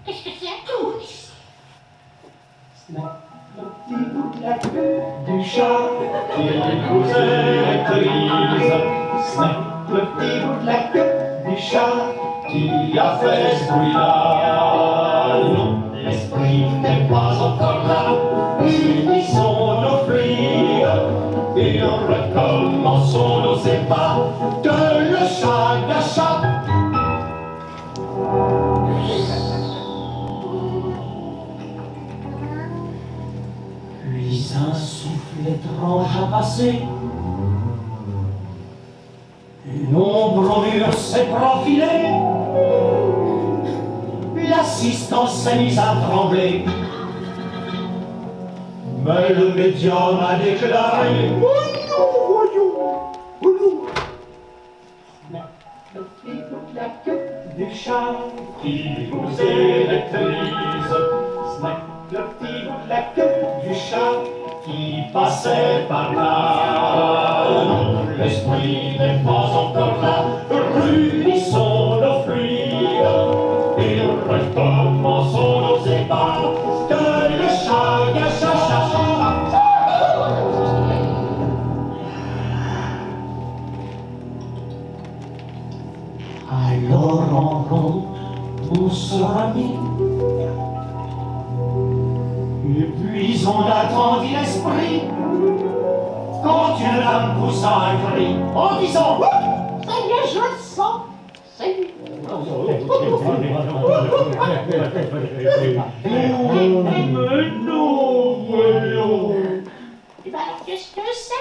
Qu'est-ce que c'est à tous? Snap, le petit bout de la queue du chat qui vous électrise. Snap, le petit bout de la queue du chat qui a fait ce bruit-là. Non, l'esprit n'est pas encore là. Unissons nos fluides et recommençons nos ébats de le chat gâcha. Puis un souffle étrange a passé. Une ombre au mur s'est profilée. L'assistance s'est mise à trembler. Mais le médium a déclaré: voyons, voyons, voyons. Le petit bout de la queue du chat qui vous électrise. Snack, le petit bout de la queue du chat qui passait par là. Non, l'esprit n'est pas encore là. Réunissons nos fluides et recommençons nos ébats. Que le chat gâcha. Alors en rond, on sera mis. Et puis on attendit l'esprit quand une dame poussa un cri en disant « Ça y est, je le sens, c'est... » Mais non, voyons. Et ben alors, qu'est-ce que c'est?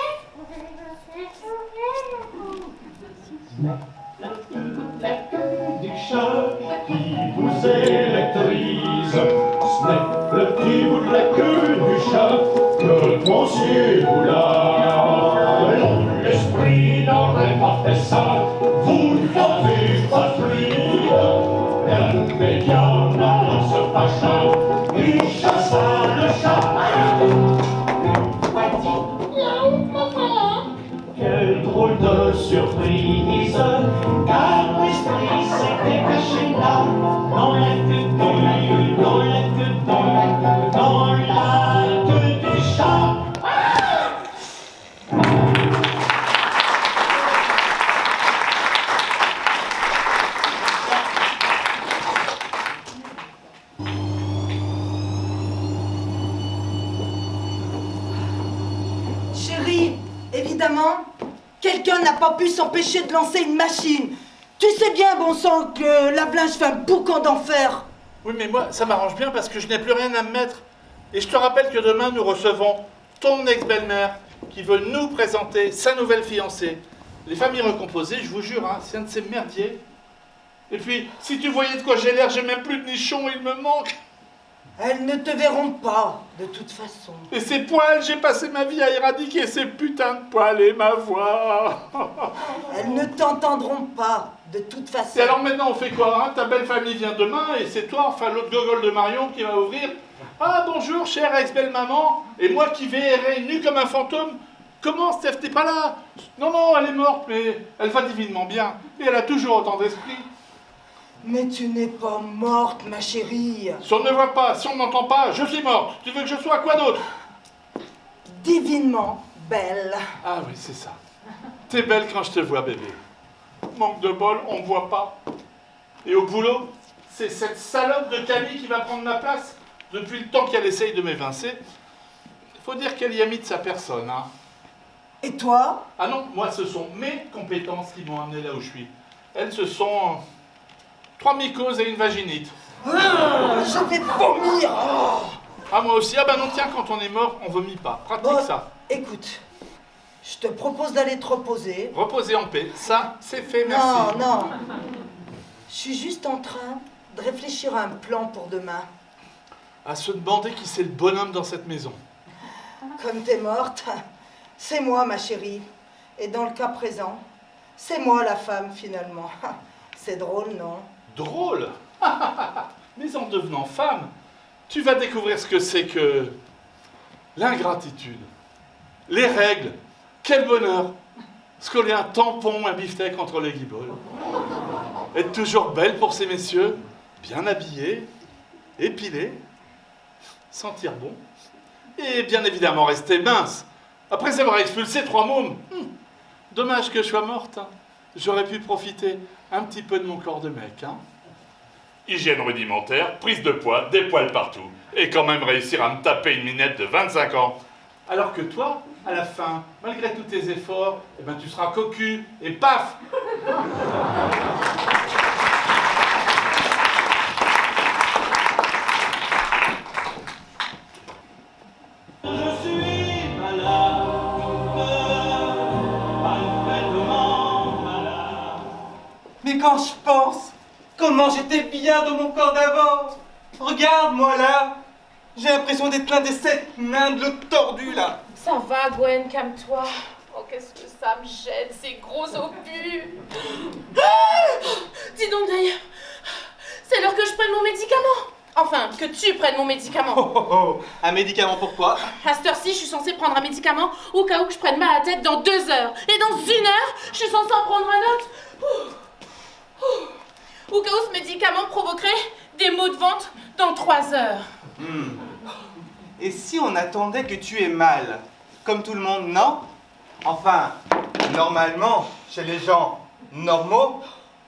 La queue du chat qui vous électrise. Ce n'est le petit bout de la queue du chat que pensiez-vous là? Non, l'esprit n'aurait pas fait ça. Vous n'avez pas fluide. Le médium alors se fâcha. Il chassa le chat. Quelle drôle de surprise, car l'esprit s'était caché là, dans la queue du, dans la queue du, dans la queue du chat. Chérie, évidemment, quelqu'un n'a pas pu s'empêcher de lancer une machine. Tu sais bien, bon sang, que lave-linge fait un boucan d'enfer. Oui, mais moi, ça m'arrange bien parce que je n'ai plus rien à me mettre. Et je te rappelle que demain, nous recevons ton ex-belle-mère qui veut nous présenter sa nouvelle fiancée. Les familles recomposées, je vous jure, hein, c'est un de ces merdiers. Et puis, si tu voyais de quoi j'ai l'air, j'ai même plus de nichons, il me manque. Elles ne te verront pas, de toute façon. Et ces poils, j'ai passé ma vie à éradiquer ces putains de poils et ma voix. Elles ne t'entendront pas, de toute façon. Et alors maintenant, on fait quoi, hein? Ta belle famille vient demain et c'est toi, enfin l'autre gogol de Marion qui va ouvrir. Ah bonjour, chère ex-belle-maman. Et moi qui vais errer nu comme un fantôme. Comment, Steph, t'es pas là? Non, non, elle est morte, mais elle va divinement bien. Et elle a toujours autant d'esprit. Mais tu n'es pas morte, ma chérie. Si on ne voit pas, si on n'entend pas, je suis morte. Tu veux que je sois quoi d'autre? Divinement belle. Ah oui, c'est ça. T'es belle quand je te vois, bébé. Manque de bol, on me voit pas. Et au boulot, c'est cette salope de Camille qui va prendre ma place. Depuis le temps qu'elle essaye de m'évincer. Faut dire qu'elle y a mis de sa personne, hein. Et toi? Ah non, moi, ce sont mes compétences qui m'ont amené là où je suis. Elles, ce sont 3 mycoses et une vaginite. Ah, je vais vomir. Oh. Ah, moi aussi. Ah ben non, tiens, quand on est mort, on vomit pas. Pratique Bon, ça. Écoute, je te propose d'aller te reposer. Reposer en paix. Ça, c'est fait, merci. Non, non. Je suis juste en train de réfléchir à un plan pour demain. À se demander qui c'est le bonhomme dans cette maison. Comme t'es morte, c'est moi, ma chérie. Et dans le cas présent, c'est moi la femme, finalement. C'est drôle, non? Drôle? Mais en devenant femme, tu vas découvrir ce que c'est que l'ingratitude, les règles, quel bonheur, se coller un tampon, un beefsteak entre les guibolles, être toujours belle pour ces messieurs, bien habillés, épilés, sentir bon, et bien évidemment rester mince, après avoir expulsé 3 mômes. Dommage que je sois morte, hein. J'aurais pu profiter un petit peu de mon corps de mec, hein. Hygiène rudimentaire, prise de poids, des poils partout, et quand même réussir à me taper une minette de 25 ans. Alors que toi, à la fin, malgré tous tes efforts, eh ben tu seras cocu, et paf! Je suis malade, parfaitement malade. Mais quand je pense comment j'étais bien dans mon corps d'avant, regarde-moi là, j'ai l'impression d'être l'un des 7 nains de l'autre tordu là. Ça va, Gwen, calme-toi. Oh, qu'est-ce que ça me gêne, ces gros obus. Ah, dis donc d'ailleurs, c'est l'heure que je prenne mon médicament. Enfin, que tu prennes mon médicament. Un médicament pourquoi? À cette heure-ci, je suis censée prendre un médicament au cas où que je prenne mal à la tête dans 2 heures. Et dans 1 heure, je suis censée en prendre un autre. Au cas où ce médicament provoquerait des maux de ventre dans 3 heures. Et si on attendait que tu aies mal? Comme tout le monde, non? Enfin, normalement, chez les gens normaux,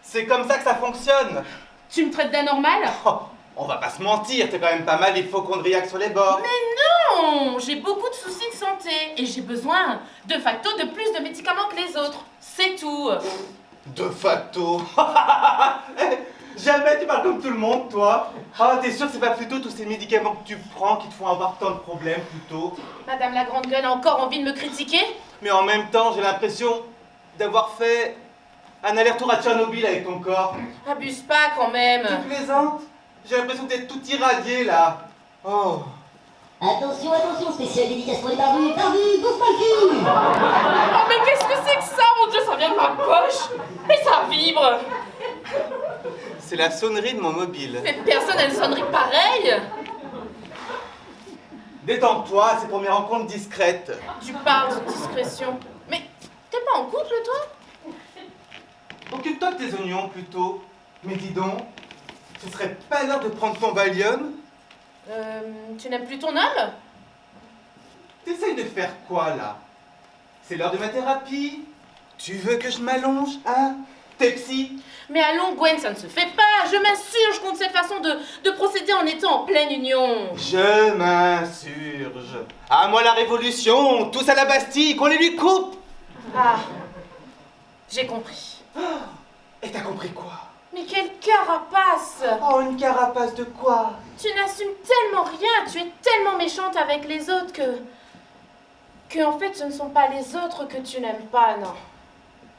C'est comme ça que ça fonctionne. Tu me traites d'anormal? Oh, on va pas se mentir, t'es quand même pas mal hypochondriaque sur les bords. Mais non! J'ai beaucoup de soucis de santé et j'ai besoin, de facto, de plus de médicaments que les autres. C'est tout. De facto. Jamais tu parles comme tout le monde, toi. Ah, t'es sûr que c'est pas plutôt tous ces médicaments que tu prends qui te font avoir tant de problèmes, plutôt? Madame la grande gueule a encore envie de me critiquer? Mais en même temps, j'ai l'impression d'avoir fait un aller-retour à Tchernobyl avec ton corps. Abuse pas quand même. Tu plaisantes? J'ai l'impression d'être tout irradié, là. Oh. Attention, attention, spécial dédicace pour les barbus, bouffe pas le cul! Oh mais qu'est-ce que c'est que ça, mon Dieu, ça vient de ma poche! Mais ça vibre! C'est la sonnerie de mon mobile. Mais personne n'a une sonnerie pareille! Détends-toi, c'est pour mes rencontres discrètes. Tu parles de discrétion. Mais t'es pas en couple, toi? Occupe-toi de tes oignons, plutôt. Mais dis donc, ce serait pas l'heure de prendre ton Valium? Tu n'aimes plus ton homme? T'essayes de faire quoi, là? C'est l'heure de ma thérapie. Tu veux que je m'allonge, hein? T'es psy? Mais allons, Gwen, ça ne se fait pas. Je m'insurge contre cette façon de procéder en étant en pleine union. Je m'insurge. À moi la révolution, tous à la Bastille, qu'on les lui coupe. Ah, j'ai compris. Et t'as compris quoi? Mais quelle carapace! Oh, une carapace de quoi? Tu n'assumes tellement rien, tu es tellement méchante avec les autres que en fait ce ne sont pas les autres que tu n'aimes pas, non.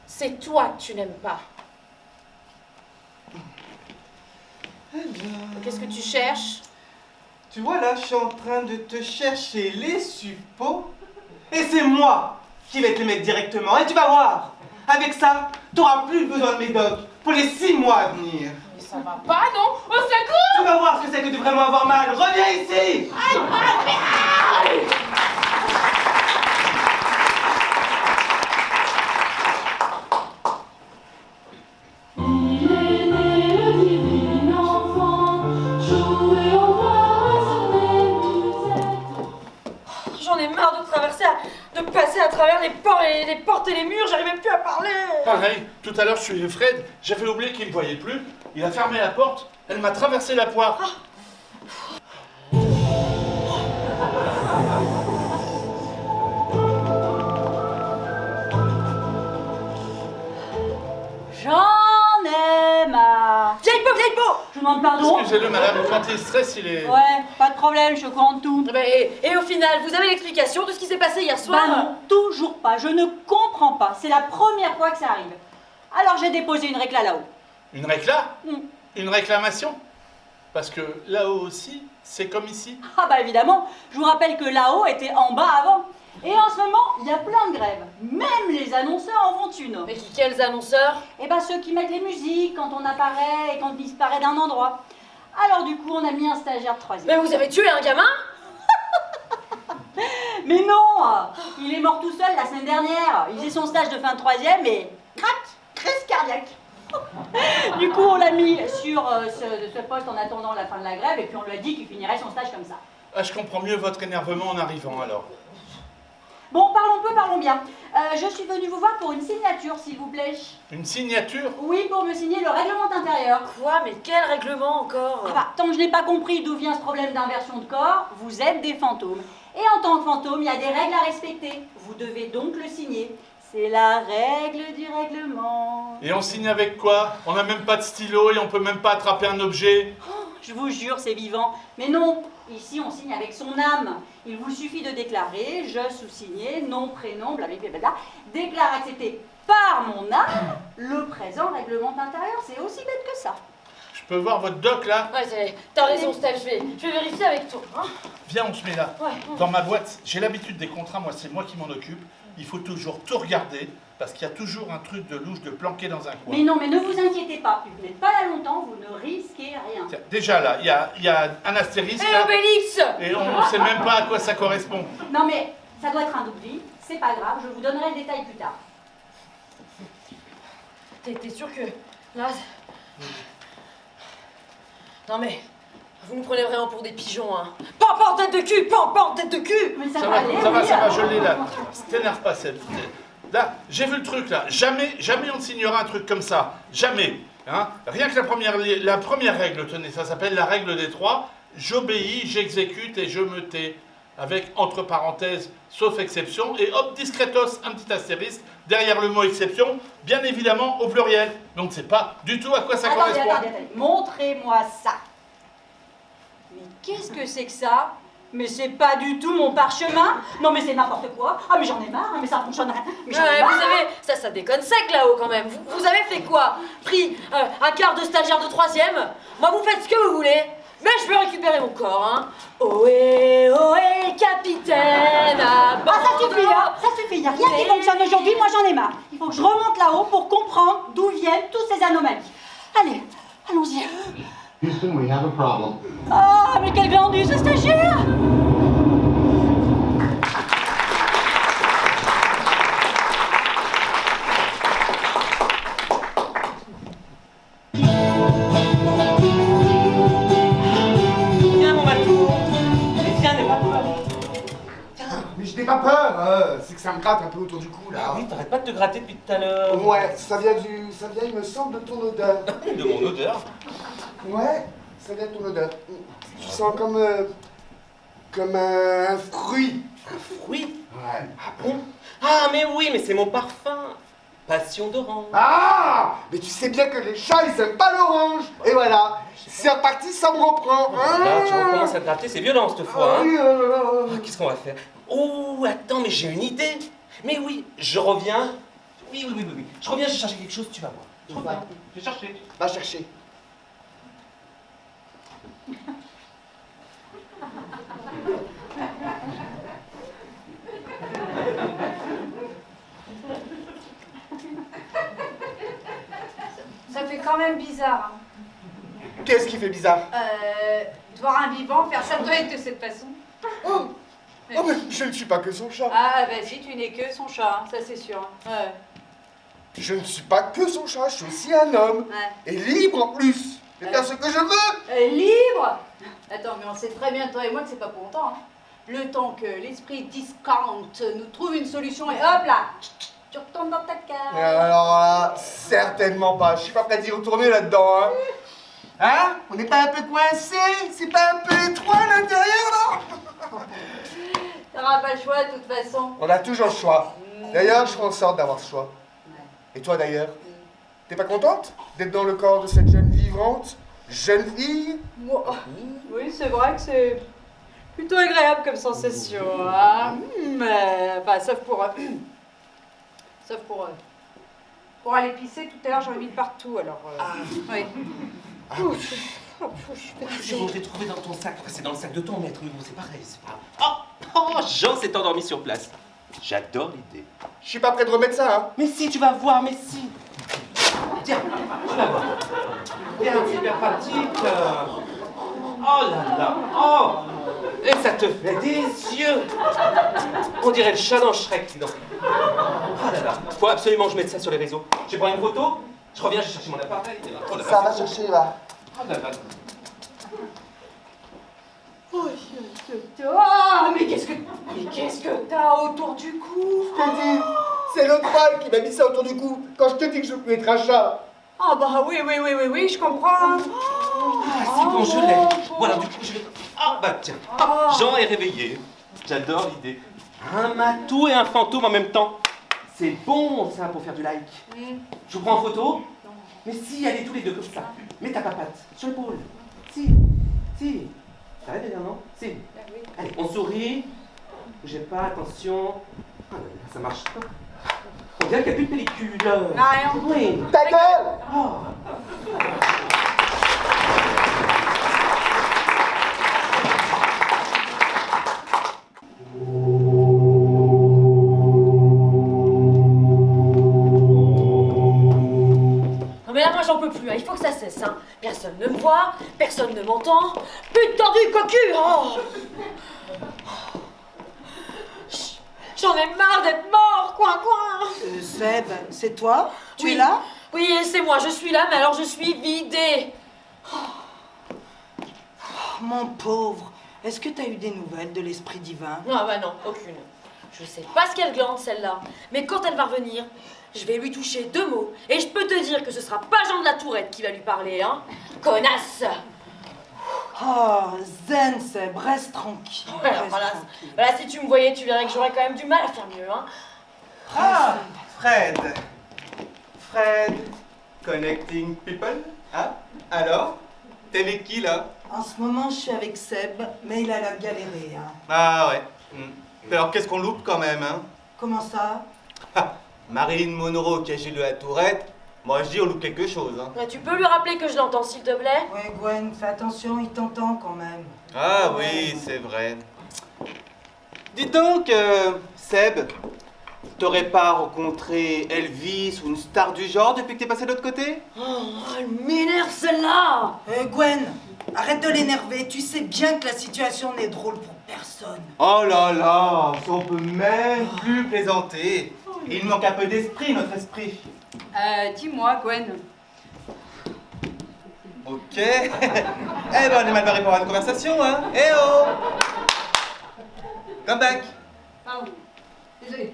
C'est toi que tu n'aimes pas. Eh bien... Qu'est-ce que tu cherches? Tu vois là, je suis en train de te chercher les suppos. Et c'est moi qui vais te les mettre directement. Et tu vas voir, avec ça, t'auras plus besoin de médoc pour les 6 mois à venir. Mais ça va pas, non? Au secours! Tu vas voir ce que c'est que de vraiment avoir mal. Reviens ici! Aïe, aïe, aïe! J'en ai marre de passer à travers les portes et les murs, j'arrivais plus à parler. Pareil, tout à l'heure je suis Fred, j'avais oublié qu'il ne voyait plus, il a fermé la porte, elle m'a traversé la poire. J'en ai marre. Vieille peau! Je demande pardon. Excusez-le madame, quand il stresse, il est... Ouais, pas de problème, je suis au courant de tout. Et au final, vous avez l'explication de ce qui s'est passé hier soir? Bah non, toujours pas, je ne comprends pas. C'est la première fois que ça arrive. Alors j'ai déposé une récla là-haut. Une Une réclamation? Parce que là-haut aussi, c'est comme ici. Ah bah évidemment, je vous rappelle que là-haut était en bas avant. Et en ce moment, il y a plein de grèves. Même les annonceurs en font une. Mais quels annonceurs? Eh ben ceux qui mettent les musiques quand on apparaît et quand on disparaît d'un endroit. Alors du coup, on a mis un stagiaire de 3e. Mais vous avez tué un gamin? Mais non! Il est mort tout seul la semaine dernière. Il faisait son stage de fin de 3e et crac! Crise cardiaque. Du coup, on l'a mis sur ce poste en attendant la fin de la grève et puis on lui a dit qu'il finirait son stage comme ça. Ah, je comprends mieux votre énervement en arrivant alors. Bon, parlons peu, parlons bien. Je suis venue vous voir pour une signature, s'il vous plaît. Une signature? Oui, pour me signer le règlement intérieur. Quoi? Mais quel règlement encore? Ah bah, tant que je n'ai pas compris d'où vient ce problème d'inversion de corps, vous êtes des fantômes. Et en tant que fantôme, il y a des règles à respecter. Vous devez donc le signer. C'est la règle du règlement. Et on signe avec quoi? On n'a même pas de stylo et on peut même pas attraper un objet. Oh, je vous jure, c'est vivant. Mais non, ici on signe avec son âme. Il vous suffit de déclarer, je sous-signé, nom, prénom, blablabla, déclare accepté par mon âme, le présent règlement intérieur, c'est aussi bête que ça. Je peux voir votre doc là? Ouais, t'as raison, Steph, je vais vérifier avec toi. Hein. Viens, on se met là. Ouais. Dans ma boîte, j'ai l'habitude des contrats, moi c'est moi qui m'en occupe. Il faut toujours tout regarder, parce qu'il y a toujours un truc de louche de planqué dans un coin. Mais non, mais ne vous inquiétez pas, vous n'êtes pas là longtemps, vous ne risquez rien. Tiens, déjà là, il y a un astérisque Et là, Obélix! et on ne sait même pas à quoi ça correspond. Non mais, ça doit être un double vie, c'est pas grave, je vous donnerai le détail plus tard. T'es sûr que... Là... Non mais... Vous nous prenez vraiment pour des pigeons, hein. Pas en tête de cul, pas en tête de cul. Mais Ça va, je l'ai là. T'énerve pas, Seb. Là, j'ai vu le truc là. Jamais on ne signera un truc comme ça. Jamais. Hein? Rien que la première règle, tenez, ça s'appelle la règle des 3. J'obéis, j'exécute et je me tais. Avec, entre parenthèses, sauf exception, et hop, discretos, un petit astérisque, derrière le mot exception, bien évidemment au pluriel. Donc c'est pas du tout à quoi ça correspond. Attendez, montrez-moi ça. Mais qu'est-ce que c'est que ça? Mais c'est pas du tout mon parchemin. Non mais c'est n'importe quoi. Ah mais j'en ai marre, mais ça fonctionnerait. Mais j'en ai marre. Vous savez, ça déconne sec là-haut quand même. Vous avez fait quoi? Pris un quart de stagiaire de 3e? Moi vous faites ce que vous voulez. Mais je veux récupérer mon corps, hein. Ohé, ohé, capitaine, à bord. Ah ça suffit, hein. Ça suffit, y a rien qui fonctionne aujourd'hui, moi j'en ai marre. Il faut que je remonte là-haut pour comprendre d'où viennent tous ces anomalies. Allez, allons-y. Houston, we have a problem. Ah, mais quel glandu ce stagiaire! Je n'ai pas peur, c'est que ça me gratte un peu autour du cou là. Ah oui, t'arrêtes pas de te gratter depuis tout à l'heure. Ouais, ça vient, il me semble, de ton odeur. De mon odeur? Ouais, ça vient de ton odeur. Tu sens comme un fruit. Un fruit? Ouais. Ah bon? Ah mais oui, mais c'est mon parfum. Passion d'orange. Ah! Mais tu sais bien que les chats, ils aiment pas l'orange. Et voilà, c'est reparti, ça me reprend. Là, tu recommences à te gratter, c'est violent cette fois. Ah, oui, Ah, qu'est-ce qu'on va faire? Oh, attends, mais j'ai une idée. Mais oui, je reviens. Oui. Je reviens, j'ai cherché quelque chose, tu vas voir. Je reviens, je vais chercher. Va chercher. Ça fait quand même bizarre. Qu'est-ce qui fait bizarre? De voir un vivant faire sa toilette de cette façon. Oh, mais je ne suis pas que son chat. Ah, bah si, tu n'es que son chat, hein, ça c'est sûr. Ouais. Je ne suis pas que son chat, je suis aussi un homme. Ouais. Et libre en plus. Je vais faire ce que je veux. Libre? Attends, mais on sait très bien, toi et moi, que c'est pas pour longtemps. Hein. Le temps que l'esprit discount nous trouve une solution et hop là, tu retournes dans ta case. Alors là, certainement pas. Je suis pas prêt d'y retourner là-dedans. Hein? On n'est pas un peu coincé? C'est pas un peu étroit à l'intérieur, non? T'auras pas le choix de toute façon. On a toujours le choix. D'ailleurs, je ferai en sorte d'avoir ce choix. Et toi d'ailleurs? T'es pas contente d'être dans le corps de cette jeune vivante? Jeune fille? Oui, c'est vrai que c'est plutôt agréable comme sensation. Hein. Mais, enfin, sauf pour aller pisser, tout à l'heure j'en ai mis partout, alors... Oui. Je l'ai trouvé dans ton sac. Enfin, c'est dans le sac de ton maître, Hugo, c'est pareil, c'est pas... Oh, Jean s'est endormi sur place. J'adore l'idée. Je suis pas prêt de remettre ça, hein? Mais si, tu vas voir, mais si. Tiens, tu vas voir. Tiens, c'est hyper pratique. Oh là là, oh. Et ça te fait des yeux. On dirait le chat dans Shrek, dis donc. Oh là là, faut absolument que je mette ça sur les réseaux. Je prends une photo, je reviens, je cherche mon appareil. Oh là là, Ça va chercher là. Oh là là. Oh, mais qu'est-ce que t'as autour du cou? Je t'ai dit, c'est l'autre balle qui m'a mis ça autour du cou quand je te dis que je peux être un chat. Ah bah oui, je comprends. Ah, c'est bon, je l'ai. Voilà, du coup, je vais... Ah, bah tiens, Jean est réveillé. J'adore l'idée. Un matou et un fantôme en même temps. C'est bon, ça, pour faire du like. Je vous prends en photo? Mais si, allez tous les deux comme ça. Mets ta papate sur l'épaule. Si. T'arrêtes de dire non? Si. Allez, on sourit. Bougez pas, attention. Ah là là, ça marche pas. On dirait qu'il n'y a plus de pellicule. Rien. Oui. Ta gueule! Non mais là moi j'en peux plus, hein. Il faut que ça cesse. Hein. Personne ne me voit, personne ne m'entend. Putain du cocu, oh. J'en ai marre d'être mort, coin. Seb, c'est toi? Tu Oui. es là? Oui, c'est moi, je suis là, mais alors je suis vidée. Oh, mon pauvre, est-ce que tu as eu des nouvelles de l'esprit divin? Ah bah non, aucune. Je sais pas ce qu'elle glande, celle-là. Mais quand elle va revenir, je vais lui toucher 2 mots. Et je peux te dire que ce sera pas Jean de la Tourette qui va lui parler, hein. Connasse! Oh, zen, c'est reste tranquille. Ouais, reste voilà, tranquille. voilà, si tu me voyais, tu verrais que j'aurais quand même du mal à faire mieux, hein. Ah, Fred. Fred, connecting people. Hein? Alors, t'es avec qui là? En ce moment, je suis avec Seb, mais il a l'air galéré. Hein. Ah ouais. Alors qu'est-ce qu'on loupe quand même, hein? Comment ça? Marilyn Monroe qui a Gilles de la Tourette. Moi je dis on loupe quelque chose, hein. Ouais, tu peux lui rappeler que je l'entends, s'il te plaît? Ouais, Gwen, fais attention, il t'entend quand même. Ah oui, c'est vrai. Dis donc, Seb, t'aurais pas rencontré Elvis ou une star du genre depuis que t'es passé de l'autre côté? Oh, elle m'énerve celle-là! Gwen, arrête de l'énerver, tu sais bien que la situation n'est drôle pour personne. Oh là là, on peut même plus plaisanter. Il manque un peu d'esprit, notre esprit. Dis-moi, Gwen. Ok. Eh ben, on est mal barré pour avoir une conversation, hein. Eh oh! Come back. Pardon. Désolée.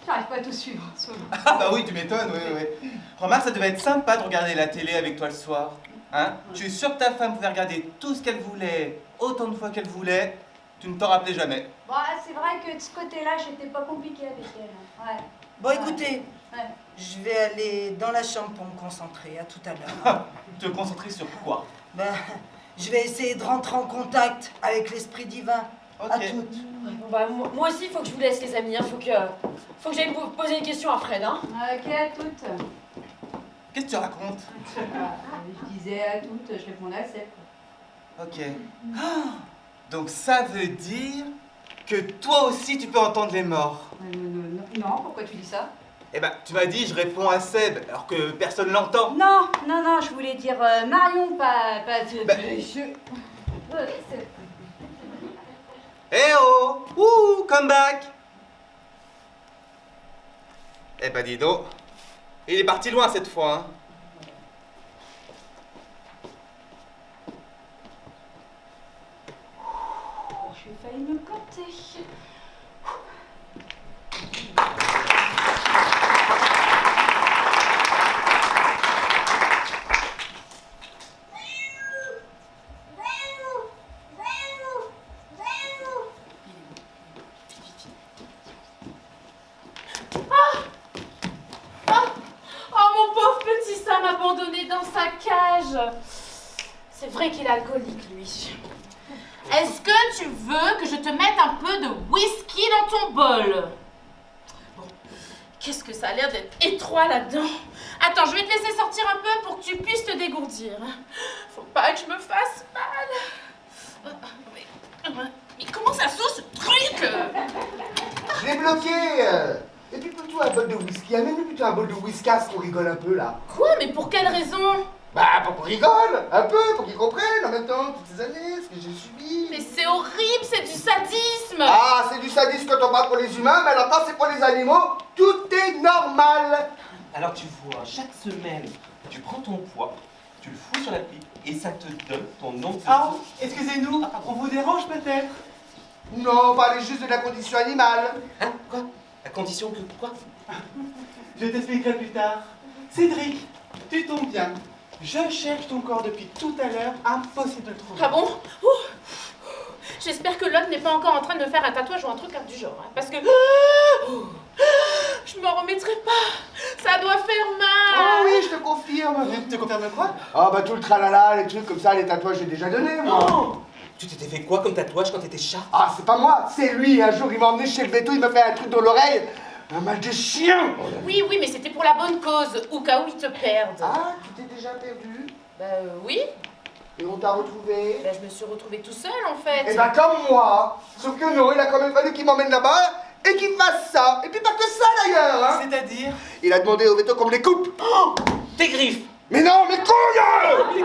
J'arrive pas à tout suivre en ce moment. Ah bah oui, tu m'étonnes, oui. Remarque, ça devait être sympa de regarder la télé avec toi le soir. Hein? Tu es sûr que ta femme pouvait regarder tout ce qu'elle voulait, autant de fois qu'elle voulait, tu ne t'en rappelais jamais. Bon, c'est vrai que de ce côté-là, j'étais pas compliquée avec elle. Ouais. Bon, écoutez, Ouais. je vais aller dans la chambre pour me concentrer. À tout à l'heure. Te concentrer sur quoi? Ben, je vais essayer de rentrer en contact avec l'esprit divin. À toutes. Bon, bah, moi aussi, il faut que je vous laisse, les amis. Hein. Faut que j'aille poser une question à Fred. Hein. Ok, à toutes. Qu'est-ce que tu racontes? Je disais à toutes, je répondais à Seb. Ok. Ah, donc ça veut dire que toi aussi tu peux entendre les morts. Non, pourquoi tu dis ça? Eh ben, tu m'as dit je réponds à Seb alors que personne l'entend. Non, je voulais dire Marion, pas Eh oh! Ouh, come back! Eh ben dis donc, il est parti loin cette fois, hein. J'ai failli me planter. Abandonné dans sa cage. C'est vrai qu'il est alcoolique, lui. Est-ce que tu veux que je te mette un peu de whisky dans ton bol? Bon, qu'est-ce que ça a l'air d'être étroit là-dedans. Attends, je vais te laisser sortir un peu pour que tu puisses te dégourdir. Faut pas que je me fasse mal. Mais comment ça saute ce truc? Je l'ai bloqué. Et puis plutôt un bol de whisky. Amène-lui plutôt un bol de whiskas qu'on rigole un peu là. Quoi? Mais pour quelle raison? Bah pour qu'on rigole un peu, pour qu'ils comprennent en même temps toutes ces années, ce que j'ai subi. Mais c'est horrible, c'est du sadisme. Ah, c'est du sadisme quand on parle pour les humains, mais alors quand c'est pour les animaux, tout est normal. Alors tu vois, chaque semaine, tu prends ton poids, tu le fous sur la pipe et ça te donne ton nombre de... Ah, excusez-nous, on vous dérange peut-être? Non, on parlait juste de la condition animale. Hein? Quoi? La condition que quoi? Je t'expliquerai plus tard. Cédric, tu tombes bien. Je cherche ton corps depuis tout à l'heure, impossible de le trouver. Ah bon? Ouh. J'espère que l'autre n'est pas encore en train de me faire un tatouage ou un truc du genre. Hein, parce que... je m'en remettrai pas. Ça doit faire mal. Oh oui, je te confirme. Tu te confirmes quoi? Ah bah tout le tralala, les trucs comme ça, les tatouages, j'ai déjà donné, moi. Oh, tu t'étais fait quoi comme tatouage quand t'étais chat? Ah, c'est pas moi, c'est lui. Un jour, il m'a emmené chez le veto, il m'a fait un truc dans l'oreille. Un mal de chien. Oui, mais c'était pour la bonne cause, au cas où ils te perdent. Ah, tu t'es déjà perdu? Bah oui. Et on t'a retrouvé? Bah je me suis retrouvée tout seul en fait. Eh ben comme moi. Sauf que non, il a quand même fallu qu'il m'emmène là-bas et qu'il fasse ça. Et puis pas que ça d'ailleurs, hein. C'est-à-dire? Il a demandé au veto qu'on me les coupe. Oh, tes griffes. Mais non, mais couilles.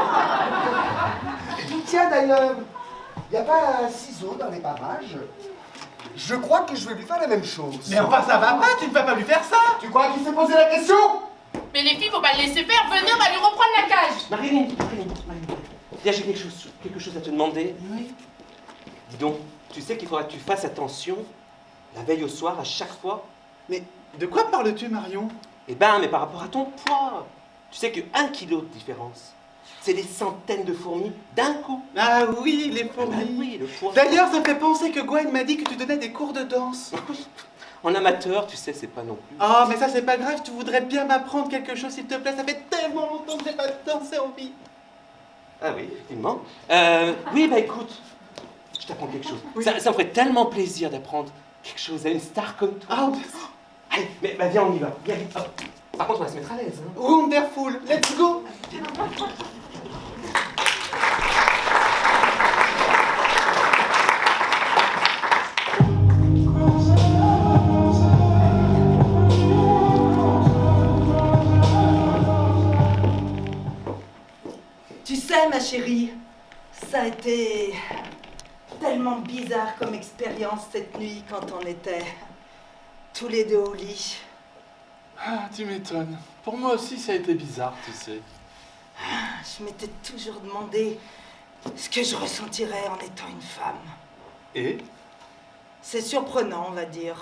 Tiens d'ailleurs, y a pas un ciseau dans les parages? Je crois que je vais lui faire la même chose. Mais enfin ça va pas, tu ne vas pas lui faire ça. Tu crois qu'il s'est posé la question? Mais les filles, faut pas le laisser faire. Venez, on va lui reprendre la cage. Marilyn. Là, j'ai quelque chose à te demander. Oui. Dis donc, tu sais qu'il faudra que tu fasses attention La veille au soir, à chaque fois. Mais de quoi parles-tu, Marion? Eh ben, mais par rapport à ton poids. Tu sais que 1 kilo de différence, c'est des centaines de fourmis d'un coup. Ah oui, les fourmis. Ah oui, le poids. D'ailleurs, ça me fait penser que Gwen m'a dit que tu donnais des cours de danse. En amateur, tu sais, c'est pas non plus. Oh, mais ça, c'est pas grave. Tu voudrais bien m'apprendre quelque chose, s'il te plaît. Ça fait tellement longtemps que j'ai pas dansé en vie. Ah oui, effectivement. Oui, bah écoute, je t'apprends quelque chose. Oui. Ça me ferait tellement plaisir d'apprendre quelque chose à une star comme toi. Ah, allez, mais bah, viens, on y va. Viens vite. Hop. Par contre, on va se mettre à l'aise. Hein. Wonderful. Let's go. Tu sais, ma chérie, ça a été tellement bizarre comme expérience cette nuit quand on était tous les deux au lit. Ah, tu m'étonnes. Pour moi aussi, ça a été bizarre, tu sais. Je m'étais toujours demandé ce que je ressentirais en étant une femme. Et C'est surprenant, on va dire.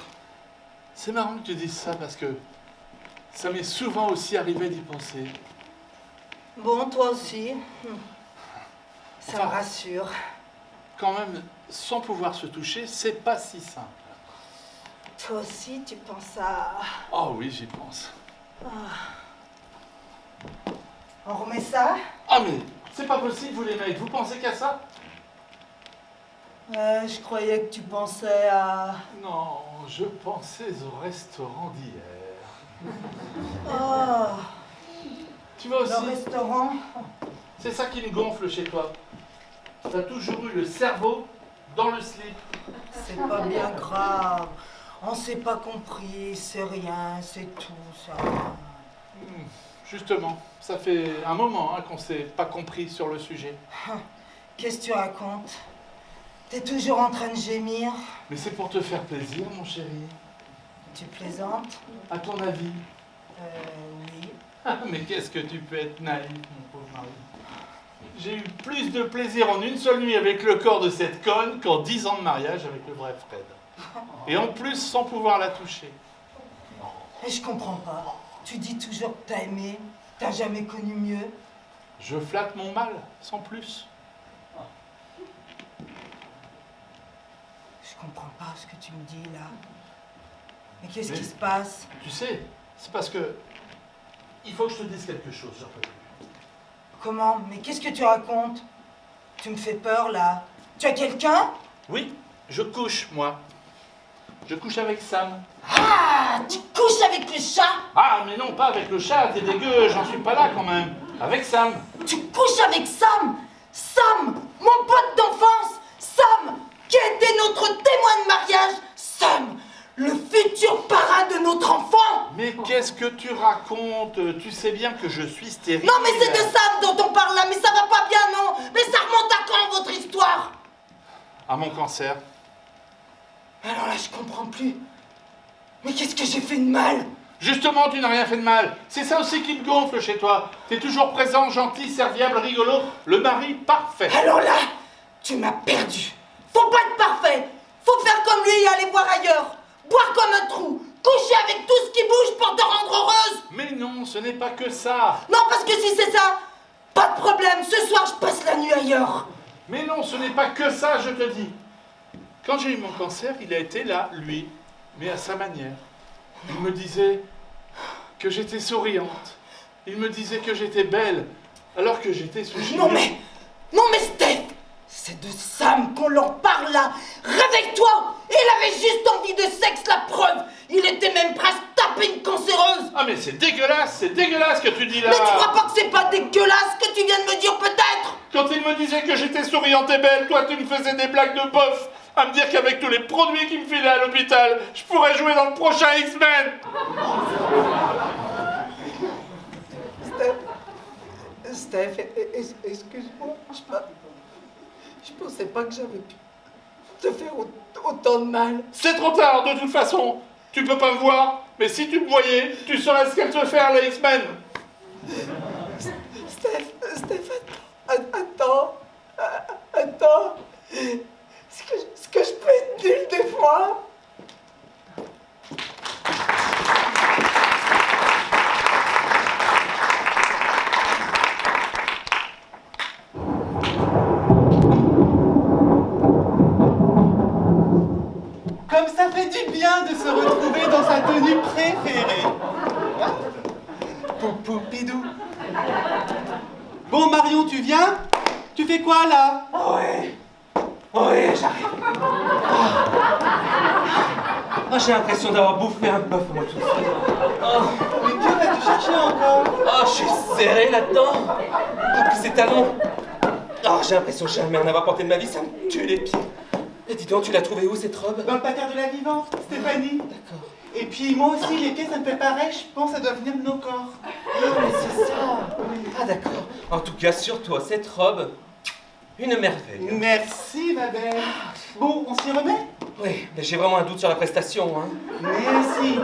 c'est marrant que tu dises ça parce que ça m'est souvent aussi arrivé d'y penser. Bon, toi aussi. Ça Enfin, me rassure. Quand même, sans pouvoir se toucher, c'est pas si simple. Toi aussi, tu penses à... Oh oui, j'y pense. On remet ça? Ah mais, c'est pas possible, vous les mecs, vous pensez qu'à ça? Je croyais que tu pensais à... Non, je pensais au restaurant d'hier. Oh, Tu vas aussi? le restaurant? C'est ça qui me gonfle chez toi. T'as toujours eu le cerveau dans le slip. C'est pas bien grave. On s'est pas compris, c'est rien, c'est tout, ça. Justement, ça fait un moment qu'on s'est pas compris sur le sujet. Qu'est-ce que tu racontes? T'es toujours en train de gémir? Mais c'est pour te faire plaisir, mon chéri. Tu plaisantes? À ton avis? Oui. Mais qu'est-ce que tu peux être naïf, mon pauvre mari. J'ai eu plus de plaisir en une seule nuit avec le corps de cette conne qu'en 10 ans de mariage avec le vrai Fred. Et en plus, sans pouvoir la toucher. Et je comprends pas. Tu dis toujours que t'as aimé, t'as jamais connu mieux. Je flatte mon mal, sans plus. Je comprends pas ce que tu me dis là. Mais qu'est-ce qui se passe? Tu sais, c'est parce que il faut que je te dise quelque chose, j'en peux plus. Comment? Mais qu'est-ce que tu racontes? Tu me fais peur là. Tu as quelqu'un? Oui, je couche, moi. Je couche avec Sam. Ah, tu couches avec le chat? Ah, mais non, pas avec le chat, t'es dégueu, j'en suis pas là quand même. Avec Sam. Tu couches avec Sam? Sam, mon pote d'enfance. Sam, qui a été notre témoin de mariage. Sam, le futur parrain de notre enfant. Mais qu'est-ce que tu racontes? Tu sais bien que je suis stérile. Non, mais c'est de Sam dont on parle là, mais ça va pas bien, non? Mais ça remonte à quand, votre histoire? À mon cancer. Alors là, je comprends plus. Mais qu'est-ce que j'ai fait de mal? Justement, tu n'as rien fait de mal. C'est ça aussi qui me gonfle chez toi. T'es toujours présent, gentil, serviable, rigolo, le mari parfait. Alors là, tu m'as perdu. Faut pas être parfait. Faut faire comme lui et aller boire ailleurs. Boire comme un trou. Coucher avec tout ce qui bouge pour te rendre heureuse. Mais non, ce n'est pas que ça. Non, parce que si c'est ça, pas de problème. Ce soir, je passe la nuit ailleurs. Mais non, ce n'est pas que ça, je te dis. Quand j'ai eu mon cancer, il a été là, lui, mais à sa manière. Il me disait que j'étais souriante. Il me disait que j'étais belle, alors que j'étais sous Non mais Steph, c'est de Sam qu'on leur parle là. Réveille-toi. Il avait juste envie de sexe, la preuve. Il était même presque tapé une cancéreuse. Ah mais c'est dégueulasse que tu dis là. Mais tu crois pas que c'est pas dégueulasse que tu viens de me dire peut-être? Quand il me disait que j'étais souriante et belle, toi tu me faisais des blagues de bof. À me dire qu'avec tous les produits qu'il me filait à l'hôpital, je pourrais jouer dans le prochain X-Men. Steph, excuse-moi, je pensais pas que j'avais pu te faire autant de mal. C'est trop tard de toute façon. Tu peux pas me voir, mais si tu me voyais, tu saurais ce qu'elle te fait les X-Men. Steph, attends. Est-ce que je peux être nulle des fois? bien de se retrouver dans sa tenue préférée. Hein? Poupou-pidou. Bon, Marion, tu viens? Tu fais quoi, là? Ouais. Ouais, j'arrive. Oh, j'ai l'impression d'avoir bouffé un bœuf, moi, tout seul. Oh. Mais que vas-tu chercher encore? Oh, je suis serré là-dedans. Oh, puis ces talons. Oh, j'ai l'impression jamais en avoir porté de ma vie, ça me tue les pieds. Et dis donc, tu l'as trouvée où, cette robe? Dans le placard de la vivante, Stéphanie. D'accord. Et puis, moi aussi, les pieds, ça me fait pareil. Je pense que ça doit venir de nos corps. Ah, mais c'est ça. Ah, d'accord. En tout cas, sur toi, cette robe, une merveille. Merci, ma belle. Bon, on s'y remet? Oui, mais j'ai vraiment un doute sur la prestation, hein. Mais si.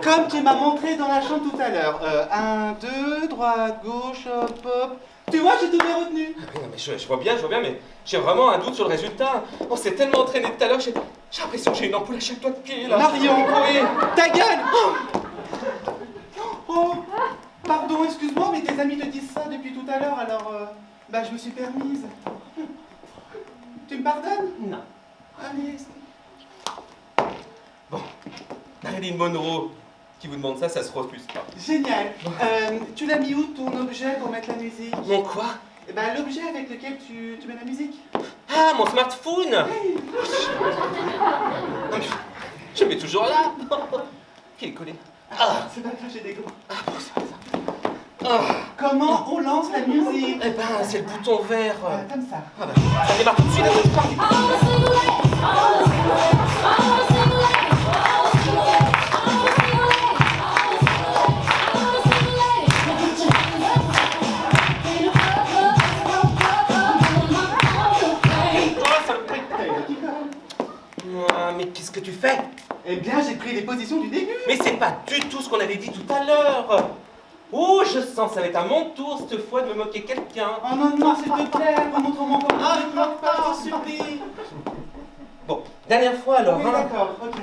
Comme tu m'as montré dans la chambre tout à l'heure. 1, 2, droite, gauche, hop, hop. Tu vois, j'ai tout bien retenu. Ah oui, non, mais je vois bien, mais j'ai vraiment un doute sur le résultat. On s'est tellement entraîné tout à l'heure, j'ai l'impression que j'ai une ampoule à chaque doigt de pied, là. Marion, oui. Ta gueule. Oh, pardon, excuse-moi, mais tes amis te disent ça depuis tout à l'heure, alors bah je me suis permise. Tu me pardonnes? Non. Allez. Bon, Marilyn Monroe qui vous demande ça, ça se refuse pas. Génial. Tu l'as mis où ton objet pour mettre la musique? Mon quoi? Eh ben, l'objet avec lequel tu mets la musique. Ah, mon smartphone. Hey. Je le mets toujours là. Qui est collé. Ah, c'est pas grave, j'ai des gants. Ah, bon, c'est pas ça. Comment on lance la musique? Eh ben, c'est le bouton vert. Comme ça. Ah bah, ça démarre tout de suite, c'est parti. Mais qu'est-ce que tu fais? Eh bien, j'ai pris les positions du début. Mais c'est pas du tout ce qu'on avait dit tout à l'heure. Oh, je sens que ça va être à mon tour cette fois de me moquer quelqu'un. Oh non, non, s'il te plaît, montre-moi encore. Ah, je ne moque pas, je t'en supplie. Bon, dernière fois alors. Oui, hein. d'accord, ok.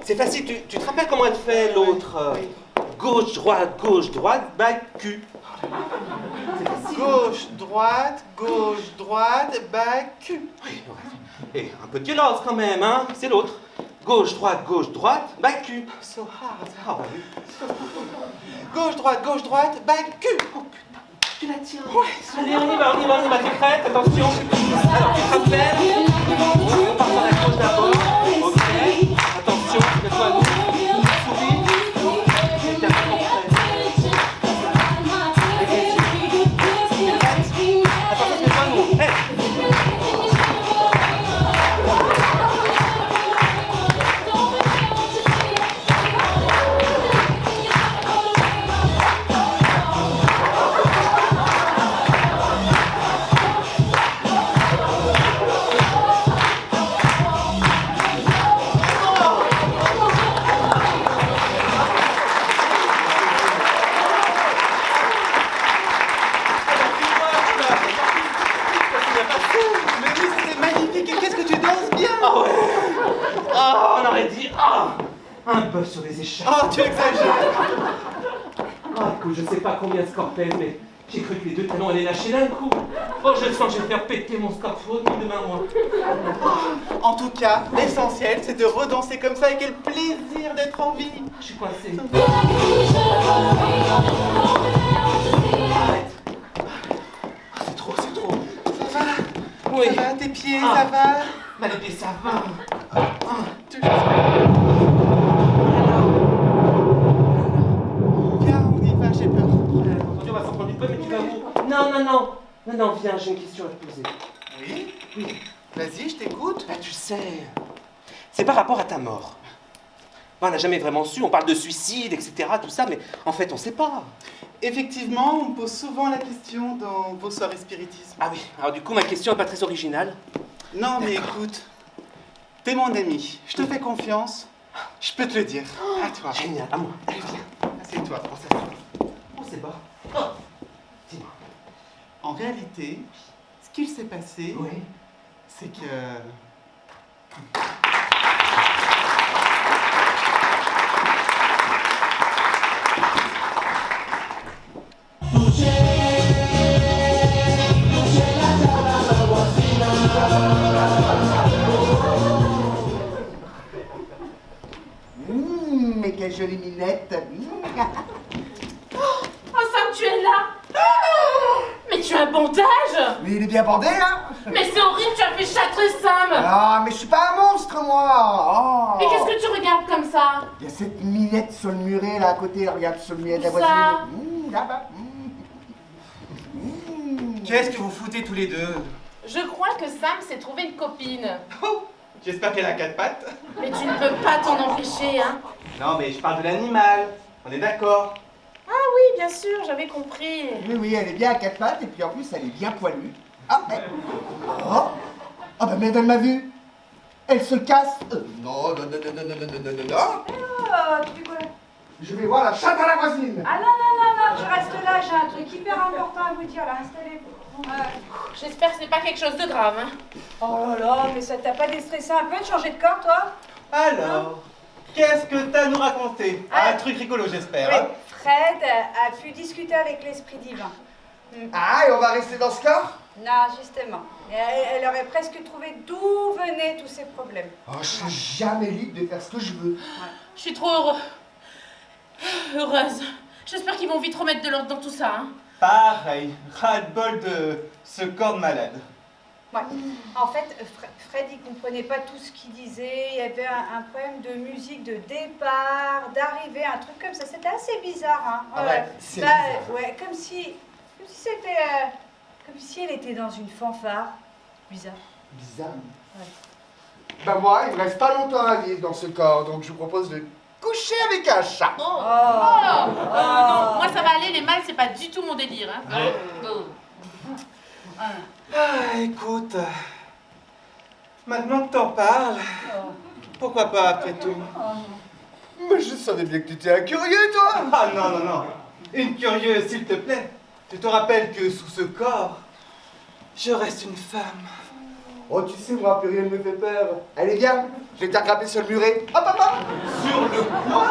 C'est facile, tu te rappelles comment elle fait l'autre? Gauche, droite, bas, cul. Gauche, droite, bas, cul. Oui, et un peu de violence quand même, hein. C'est l'autre. Gauche, droite, bas, cul. So hard. Ah bah oui. Gauche, droite, bas, cul. Oh putain, tu la tiens. Ouais, allez, on y va, t'es prête? Attention. Alors, tu te rappelles? On part sur la gauche d'abord. Ok. Attention, mets-toi à nous. Souris. Et t'as pas compris. Attention, mets-toi à nous. Hey. Un bœuf sur les échelles. Oh, tu exagères. Ah, écoute, je sais pas combien de scores pèse, mais j'ai cru que les deux talons allaient lâcher d'un coup. Oh, je sens que je vais faire péter mon smartphone demain, moi. En tout cas, l'essentiel, c'est de redanser comme ça et quel plaisir d'être en vie. Je suis coincé. Arrête. C'est trop. Ça va? Oui. Ça va, tes pieds, ça va? Bah, les pieds, ça va. Viens, on y va, j'ai peur. Attention, on va s'en prendre une peu, mais tu vas où? Non, viens, j'ai une question à te poser. Oui? Vas-y, je t'écoute. Bah, tu sais, c'est par rapport à ta mort. Bah, on n'a jamais vraiment su, on parle de suicide, etc., tout ça, mais en fait, on sait pas. Effectivement, on me pose souvent la question dans vos soirées spiritisme. Ah oui, alors du coup, ma question n'est pas très originale. Non, mais écoute, t'es mon ami, je te fais confiance, je peux te le dire. À toi. Génial, à moi. Allez, viens, assieds-toi. Oh, c'est bas. Oh. Dis-moi. En réalité, ce qu'il s'est passé, c'est que... Il est bien bandé, hein? Mais c'est horrible, tu as fait châtrer Sam. Ah, mais je suis pas un monstre, moi. Oh. Mais qu'est-ce que tu regardes comme ça? Il y a cette minette sur le muret, là, à côté. Regarde sur le muret de la Où ça? voisine. Là-bas. Qu'est-ce que vous foutez tous les deux? Je crois que Sam s'est trouvé une copine. Oh, j'espère qu'elle a 4 pattes. Mais tu ne peux pas t'en empêcher, hein. Non, mais je parle de l'animal. On est d'accord? Ah oui, bien sûr, j'avais compris. Oui, elle est bien à 4 pattes, et puis en plus, elle est bien poilue. Ah, oh. Ah, bah, mais elle m'a vu. Elle se casse. Non. Oh, tu fais quoi? Je vais voir la chatte à la voisine. Ah non, tu restes là, j'ai un truc hyper important à vous dire, là, installez-vous. J'espère que ce n'est pas quelque chose de grave, hein. Oh là là, mais ça t'a pas déstressé un peu de changer de corps, toi? Alors, qu'est-ce que t'as à nous raconter? Un truc rigolo, j'espère. Oui, Hein? Fred a pu discuter avec l'esprit divin. Ah, et on va rester dans ce corps? Non, justement. Elle aurait presque trouvé d'où venaient tous ces problèmes. Oh, je suis jamais libre de faire ce que je veux. Je suis trop heureuse. J'espère qu'ils vont vite remettre de l'ordre dans tout ça, hein. Pareil, ras-le-bol de ce corps de malade. Ouais. En fait, Fred, il comprenait pas tout ce qu'il disait. Il y avait un problème de musique, de départ, d'arrivée, un truc comme ça. C'était assez bizarre, hein. Ah ouais, c'est bizarre. bizarre. Ouais, comme si c'était, comme si elle était dans une fanfare. Bizarre. Bizarre. Ouais. Bah moi, il me reste pas longtemps à vivre dans ce corps, donc je vous propose de coucher avec un chat. Non, moi ça va aller, les mâles c'est pas du tout mon délire, hein. Ah, écoute, maintenant que t'en parles, pourquoi pas après tout? Mais je savais bien que tu étais un curieux, toi. Ah non, une curieuse, s'il te plaît. Tu te rappelles que sous ce corps, je reste une femme. Oh, tu sais, moi, plus rien ne me fait peur. Allez, viens, je vais t'attraper sur le muret. Hop, hop, hop. Sur le quoi?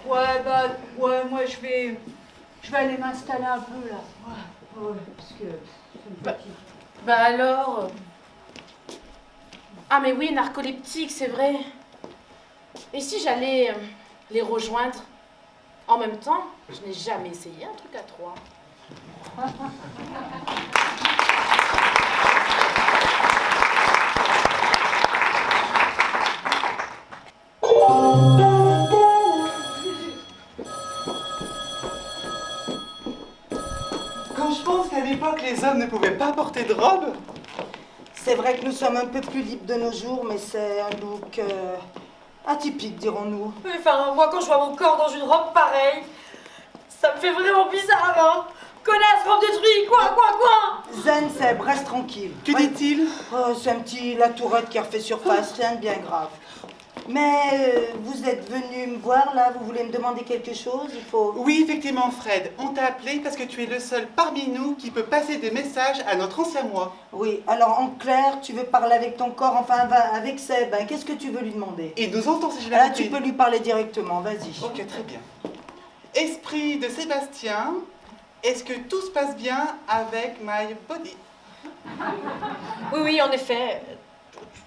Ouais, moi je vais aller m'installer un peu là. Ouais, parce que ça me fatigue. Bah alors. Ah mais oui, narcoleptique, c'est vrai. Et si j'allais les rejoindre en même temps? Je n'ai jamais essayé un truc à 3. Quand je pense qu'à l'époque, les hommes ne pouvaient pas porter de robe. C'est vrai que nous sommes un peu plus libres de nos jours, mais c'est un look atypique, dirons-nous. Enfin, moi, quand je vois mon corps dans une robe pareille, ça me fait vraiment bizarre, hein. Connasse, robe de truie, quoi. Zen, Seb, reste tranquille. Que dit-il? Oh, c'est un petit La Tourette qui a refait surface, rien de bien grave. Mais vous êtes venu me voir, là, vous voulez me demander quelque chose? Il faut... Oui, effectivement, Fred, on t'a appelé parce que tu es le seul parmi nous qui peut passer des messages à notre ancien moi. Oui, alors en clair, tu veux parler avec ton corps, enfin avec Seb, hein. Qu'est-ce que tu veux lui demander? Et nous entend si je l'ai Là, compris. tu peux lui parler directement, vas-y. Ok, très bien. Esprit de Sébastien, est-ce que tout se passe bien avec My Body? Oui, en effet.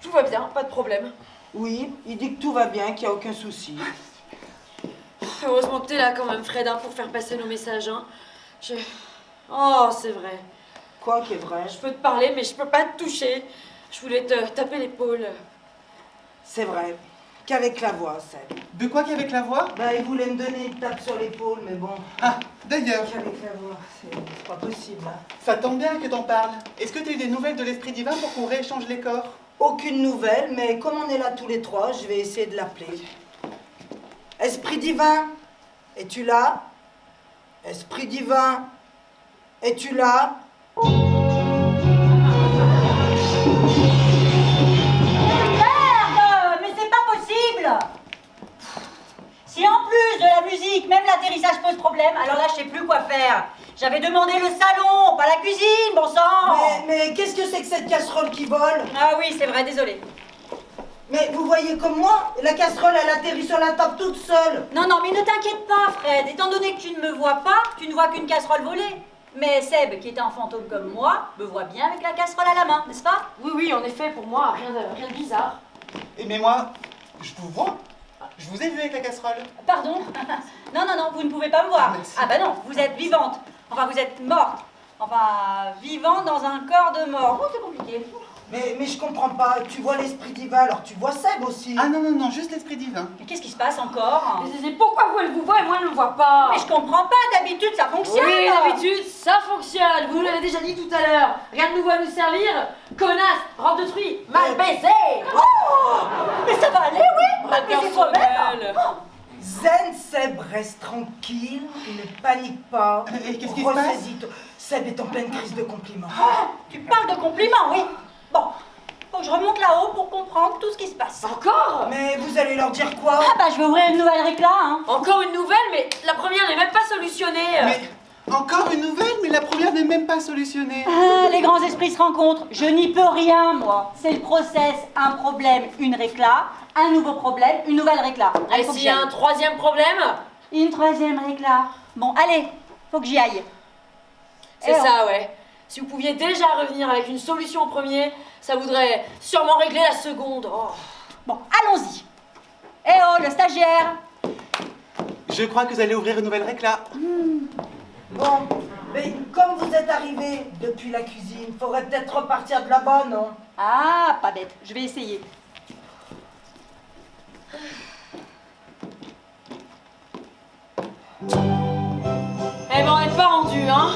Tout va bien, pas de problème. Oui, il dit que tout va bien, qu'il n'y a aucun souci. Heureusement que t'es là quand même, Fred, hein, pour faire passer nos messages, hein. Oh, c'est vrai. Quoi qui est vrai? Je peux te parler, mais je peux pas te toucher. Je voulais te taper l'épaule. C'est vrai. Qu'avec la voix, Seb. De quoi qu'avec la voix? Bah, il voulait me donner une tape sur l'épaule, mais bon. Ah, d'ailleurs. Qu'avec la voix, c'est pas possible, hein. Ça tombe bien que t'en parles. Est-ce que t'as eu des nouvelles de l'esprit divin pour qu'on rééchange les corps? Aucune nouvelle, mais comme on est là tous les trois, je vais essayer de l'appeler. Esprit divin, es-tu là? Esprit divin, es-tu là? Merde! Mais c'est pas possible! Si en plus de la musique, même l'atterrissage pose problème, alors là je sais plus quoi faire. J'avais demandé le salon, pas la cuisine, bon sang! Mais qu'est-ce que c'est que cette casserole qui vole? Ah oui, c'est vrai, désolé. Mais vous voyez comme moi, la casserole elle atterrit sur la table toute seule. Non, mais ne t'inquiète pas, Fred, étant donné que tu ne me vois pas, tu ne vois qu'une casserole volée. Mais Seb, qui est un fantôme comme moi, me voit bien avec la casserole à la main, n'est-ce pas? Oui, en effet, pour moi, rien de bizarre. Mais moi, je vous vois. Je vous ai vu avec la casserole. Pardon? Non, vous ne pouvez pas me voir. Merci. Ah bah non, vous êtes vivante. Enfin, vous êtes morte. Enfin, vivant dans un corps de mort. Oh, c'est compliqué. Mais je comprends pas, tu vois l'esprit divin, alors tu vois Seb aussi. Ah non, juste l'esprit divin. Mais qu'est-ce qui se passe encore? Mais pourquoi vous, elle vous voit et moi, elle ne me voit pas? Mais je comprends pas, d'habitude ça fonctionne. Oui, d'habitude, ça fonctionne. Vous nous l'avez déjà dit tout à l'heure. Rien de nouveau à nous servir. Connasse, robe de truie, mal baisé. Oh, mais ça va aller, oui. Mal baisé toi-même. Zen, Seb, reste tranquille, ne panique pas. Et qu'est-ce qui se passe? Ressaisis-toi. Seb est en pleine crise de compliments. Oh, tu parles de compliments, oui. Bon, faut que je remonte là-haut pour comprendre tout ce qui se passe. Encore? Mais vous allez leur dire quoi? Ah bah je vais ouvrir une nouvelle réclame. Hein. Encore une nouvelle, mais la première n'est même pas solutionnée. Mais encore une nouvelle, mais la première n'est même pas solutionnée. Ah, les grands esprits se rencontrent. Je n'y peux rien, moi. C'est le process. Un problème, une réclame. Un nouveau problème, une nouvelle réclame. Et s'il y a un troisième problème? Une troisième réclame. Bon, allez, faut que j'y aille. C'est ça, ouais. Si vous pouviez déjà revenir avec une solution au premier, ça voudrait sûrement régler la seconde. Oh. Bon, allons-y. Eh oh, le stagiaire. Je crois que vous allez ouvrir une nouvelle réclame. Bon, mais comme vous êtes arrivé depuis la cuisine, faudrait peut-être repartir de là-bas, non? Ah, pas bête. Je vais essayer. Eh ben, on n'est pas rendu, hein.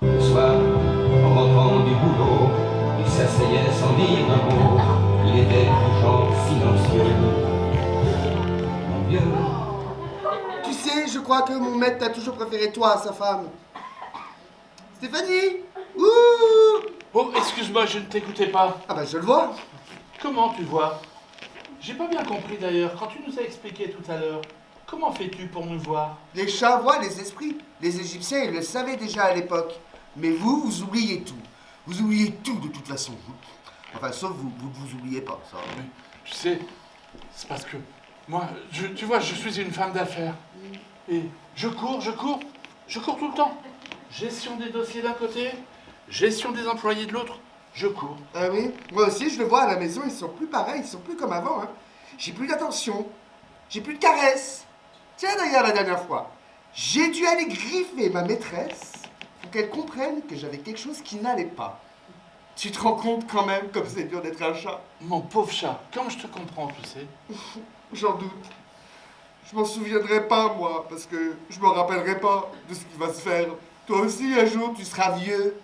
Le soir, en rentrant du boulot, il s'asseyait sans dire un mot. Il était du genre silencieux. Mon vieux. Tu sais, je crois que mon maître t'a toujours préféré toi à sa femme. Stéphanie! Ouh! Oh, excuse-moi, je ne t'écoutais pas. Ah bah je le vois. Comment tu vois? J'ai pas bien compris d'ailleurs, quand tu nous as expliqué tout à l'heure. Comment fais-tu pour nous voir? Les chats voient les esprits. Les Égyptiens, ils le savaient déjà à l'époque. Mais vous, vous oubliez tout. Vous oubliez tout de toute façon. Enfin, sauf vous oubliez pas, ça. Mais, tu sais, c'est parce que moi, tu vois, je suis une femme d'affaires. Et je cours tout le temps. Gestion des dossiers d'un côté, gestion des employés de l'autre, je cours. Ah oui, moi aussi, je le vois à la maison, ils sont plus pareils, ils sont plus comme avant. Hein. J'ai plus d'attention, j'ai plus de caresses. Tiens d'ailleurs, la dernière fois, j'ai dû aller griffer ma maîtresse pour qu'elle comprenne que j'avais quelque chose qui n'allait pas. Tu te rends compte quand même comme c'est dur d'être un chat? Mon pauvre chat, comme je te comprends, tu sais. J'en doute. Je m'en souviendrai pas, moi, parce que je me rappellerai pas de ce qui va se faire. Toi aussi, un jour, tu seras vieux,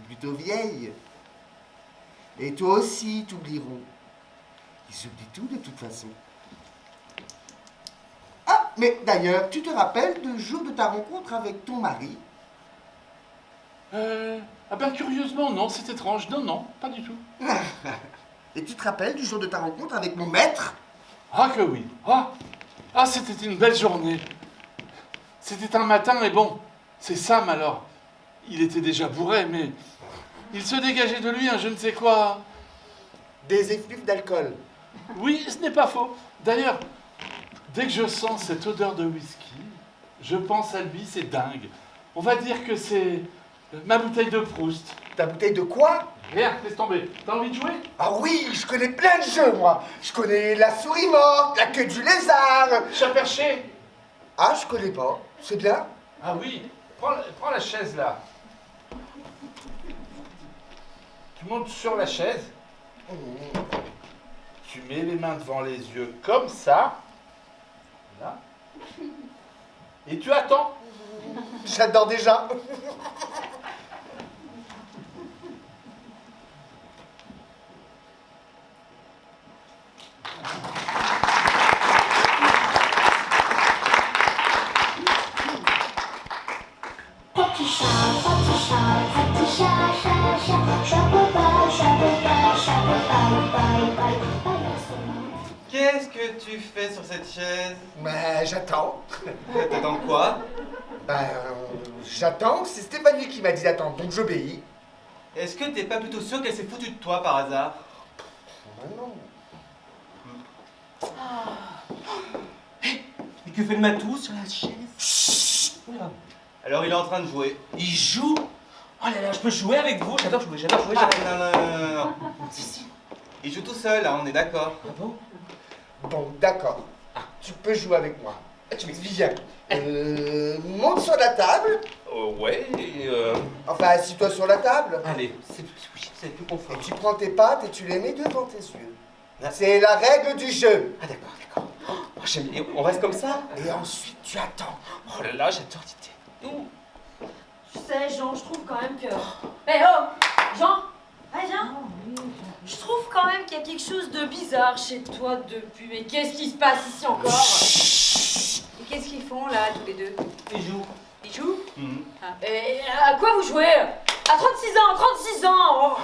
plutôt vieille. Et toi aussi, t'oublieront. Ils oublient tout de toute façon. Ah, mais d'ailleurs, tu te rappelles du jour de ta rencontre avec ton mari? Ah ben curieusement, non, c'est étrange. Non, pas du tout. Et tu te rappelles du jour de ta rencontre avec mon maître? Ah que oui. Ah, c'était une belle journée. C'était un matin, et bon, c'est Sam alors. Il était déjà bourré, mais il se dégageait de lui un je ne sais quoi. Des effluves d'alcool. Oui, ce n'est pas faux. D'ailleurs, dès que je sens cette odeur de whisky, je pense à lui, c'est dingue. On va dire que c'est ma bouteille de Proust. Ta bouteille de quoi? Rien, laisse tomber. T'as envie de jouer? Ah oui, je connais plein de jeux, moi. Je connais la souris morte, la queue du lézard. Chat perché. Ah, je connais pas. C'est bien? Ah oui, prends la chaise là. Tu montes sur la chaise. Tu mets les mains devant les yeux comme ça. Là. Et tu attends. J'adore déjà. Qu'est-ce que tu fais sur cette chaise? Ben, j'attends. T'attends quoi? Ben, j'attends. C'est Stéphanie qui m'a dit d'attendre, donc j'obéis. Est-ce que t'es pas plutôt sûr qu'elle s'est foutue de toi par hasard? Ben non. Mais que fait le matou sur la chaise? Chut. Alors il est en train de jouer. Il joue? Oh là là, je peux jouer avec vous? J'adore jouer, Ah, non. Si. Il joue tout seul, hein, on est d'accord. Ah bon? Bon, d'accord. Tu peux jouer avec moi. Tu m'expliques. Viens. Monte sur la table. Ouais, Enfin, assis-toi sur la table. Allez, c'est plus confort. Et tu prends tes pattes et tu les mets devant tes yeux. C'est la règle du jeu. Ah d'accord, d'accord. Oh, et on reste comme ça? Et ensuite, tu attends. Oh là là, j'adore l'idée. Tu sais, Jean, je trouve quand même que... Mais oh, Jean, allez, viens. Je trouve quand même qu'il y a quelque chose de bizarre chez toi depuis. Mais qu'est-ce qui se passe ici encore? Et qu'est-ce qu'ils font là, tous les deux? Ils jouent. Ils jouent? Et à quoi vous jouez? À 36 ans oh.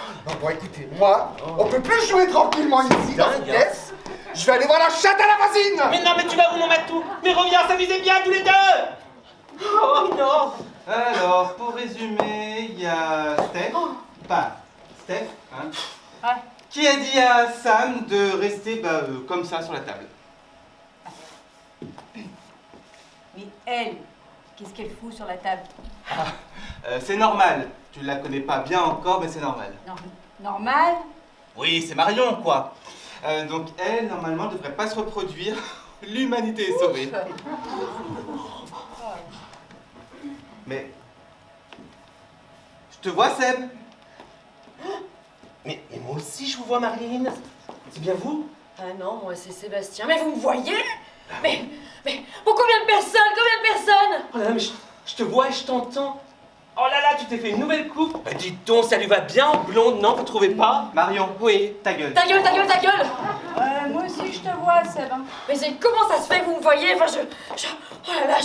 Bon, écoutez, moi, on peut plus jouer tranquillement ici, dans cette pièce. Je vais aller voir la chatte à la voisine. Mais non, mais tu vas où, mon matou? Mais reviens, s'amusez bien tous les deux. Oh non. Alors, pour résumer, il y a Steph, Steph, hein, Ouais. qui a dit à Sam de rester comme ça sur la table. Mais elle, qu'est-ce qu'elle fout sur la table? C'est normal. Tu la connais pas bien encore, mais c'est normal. Normal? Oui, c'est Marion, quoi. Donc elle, normalement, ne devrait pas se reproduire. L'humanité est sauvée. Mais... Je te vois, Seb. Mais moi aussi, je vous vois, Marilyn. C'est bien vous? Ah non, moi c'est Sébastien. Mais vous me voyez? Mais pour combien de personnes? Oh là là, mais je te vois et je t'entends. Oh là là, tu t'es fait une nouvelle coupe. Bah, dites donc, ça lui va bien en blonde, non? Vous trouvez pas? Marion, oui, ta gueule. Ta gueule! Moi aussi, je te vois, Seb. Mais comment ça se fait que vous me voyez? Enfin, oh là là,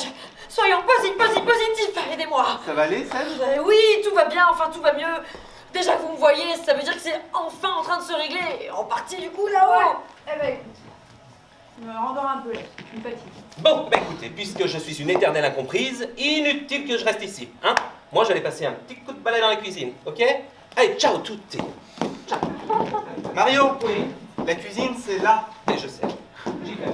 soyons positifs, aidez-moi. Ça va aller, Seb? Oui, tout va bien, enfin tout va mieux. Déjà que vous me voyez, ça veut dire que c'est enfin en train de se régler. En partie du coup là-haut. Eh ben écoute, je me rendors un peu là, une petite. Bon, bah écoutez, puisque je suis une éternelle incomprise, inutile que je reste ici, hein? Moi, j'allais passer un petit coup de balai dans la cuisine, ok? Allez, ciao, tutti. Ciao. Mario, oui. La cuisine, c'est là. Et je sais. J'y vais.